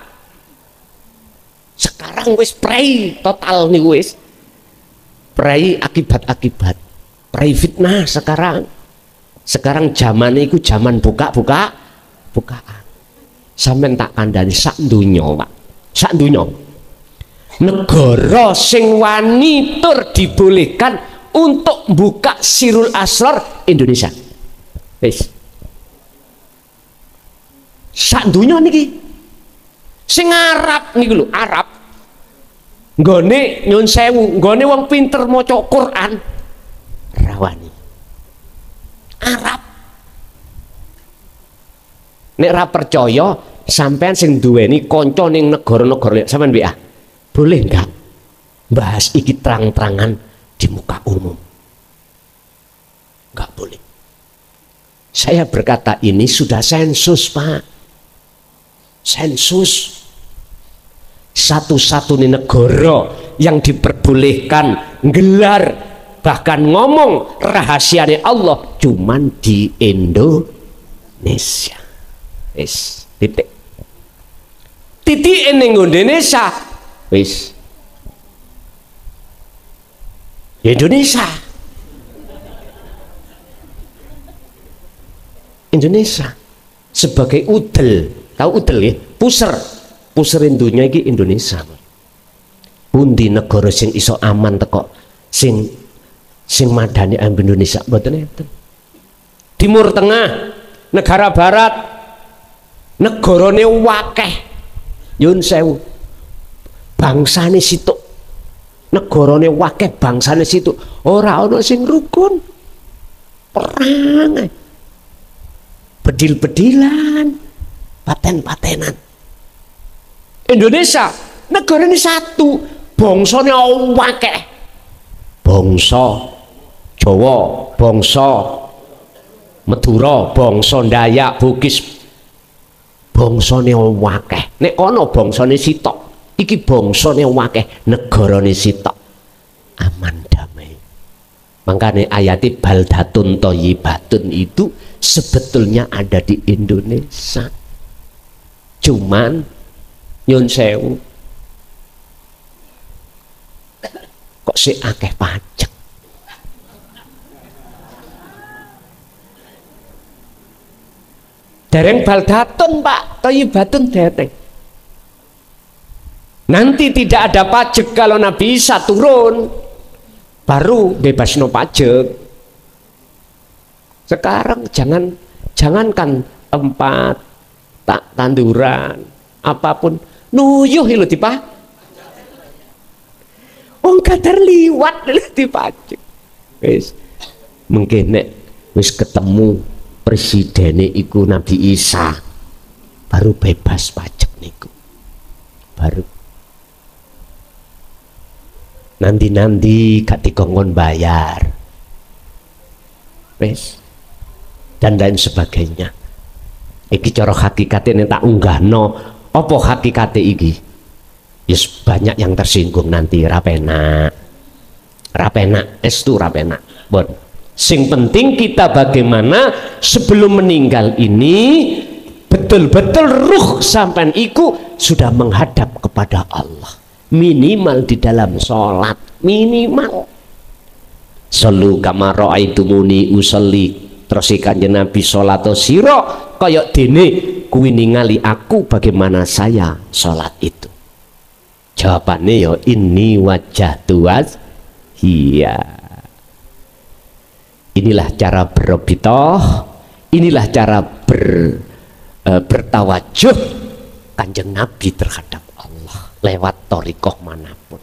Sekarang wis prei total nih, wis prei akibat-akibat, prei fitnah sekarang. Sekarang zaman itu zaman bukaan. Sampeyan tak kandhani sak donya, Pak. Sak donya. Negara sing wani tur dibolehkan untuk buka Sirul Asrar Indonesia. Wis. Sak donya niki. Sing Arab niku lho, Arab. Nggone nyun sewu, nggone wong pinter maca Quran rawani. Arab. Nek ra percaya sampean sing duweni kanca ning negara-negara sampean WA. Boleh enggak bahas iki terang-terangan di muka umum? Enggak boleh. Saya berkata ini sudah sensus, Pak. Sensus. Satu-satunya negara yang diperbolehkan gelar bahkan ngomong rahasianya Allah cuman di Indonesia. Wis, titik. Titik ning Indonesia. Wis. Indonesia. Indonesia sebagai udel, tahu udel ya? Puserin dunia iki Indonesia. Pundi negara sing iso aman teko sing madani Indonesia mboten enten. Timur Tengah, negara barat, negarane wakeh. Yun sewu. Bangsane situk. Negarane wakeh, bangsane situk. Ora ana sing rukun. Perang. Bedil-bedilan, paten-patenan. Indonesia negara ini satu, bangsane akeh. Bangsa Jawa, bangsa Madura, bangsa Dayak, Bugis, bangsane akeh. Nek ana bangsane sitok, iki bangsane akeh, negarane sitok. Aman damai. Makanya ayat baldatun thayyibatun itu sebetulnya ada di Indonesia. Cuman nyun sewu kok si akeh pajak. Dereng baldatun, Pak, thayyibatun dereng. Nanti tidak ada pajak kalau Nabi Isa turun, baru bebas no pajak. Sekarang jangankan tempat tanduran apapun nuyuh lho dipajak. Wong kadar liwat lho dipajak. Wis mungkin nek wis ketemu presidene iku Nabi Isa baru bebas pajak niku. Baru nanti gak dikongkon bayar. Wis dan lain sebagainya. Iki cara hakikatnya tak unggahno. Apa hakikatnya iki? Yes, banyak yang tersinggung nanti. Rapena estu rapena. Bon. Sing penting kita bagaimana sebelum meninggal ini betul-betul ruh sampean iku sudah menghadap kepada Allah. Minimal di dalam sholat, minimal. Sallu kama ra'aitumuni usolli. Terus Kanjeng Nabi sholat sira kaya dene kuwi ningali aku bagaimana saya sholat itu. Jawabannya ya inni wajjahtu wajhiya. Inilah cara berobitoh, Inilah cara bertawajuh Kanjeng Nabi terhadap Allah lewat thariqah manapun.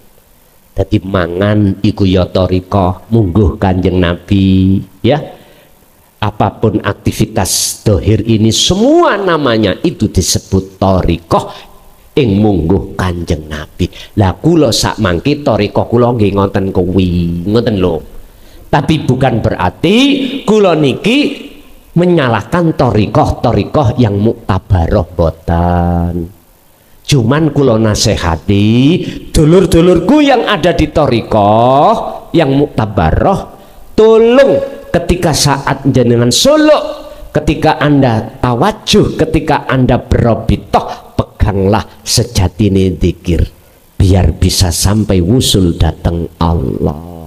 Jadi mangan iku ya thariqah, mungguh Kanjeng Nabi, ya. Apapun aktivitas dohir ini semua namanya itu disebut thariqah ing mungguh Kanjeng Nabi. Lah kula sak mangke thariqah kula nggih ngoten kuwi, ngoten lho. Tapi bukan berarti kula niki menyalahkan thariqah yang muktabaroh boten. Cuman kula nasihati dulur-dulurku yang ada di thariqah yang muktabaroh, tolong ketika saat jenengan suluk, ketika Anda tawajuh, ketika Anda berobitoh, peganglah sejatine dzikir biar bisa sampai wusul datang Allah.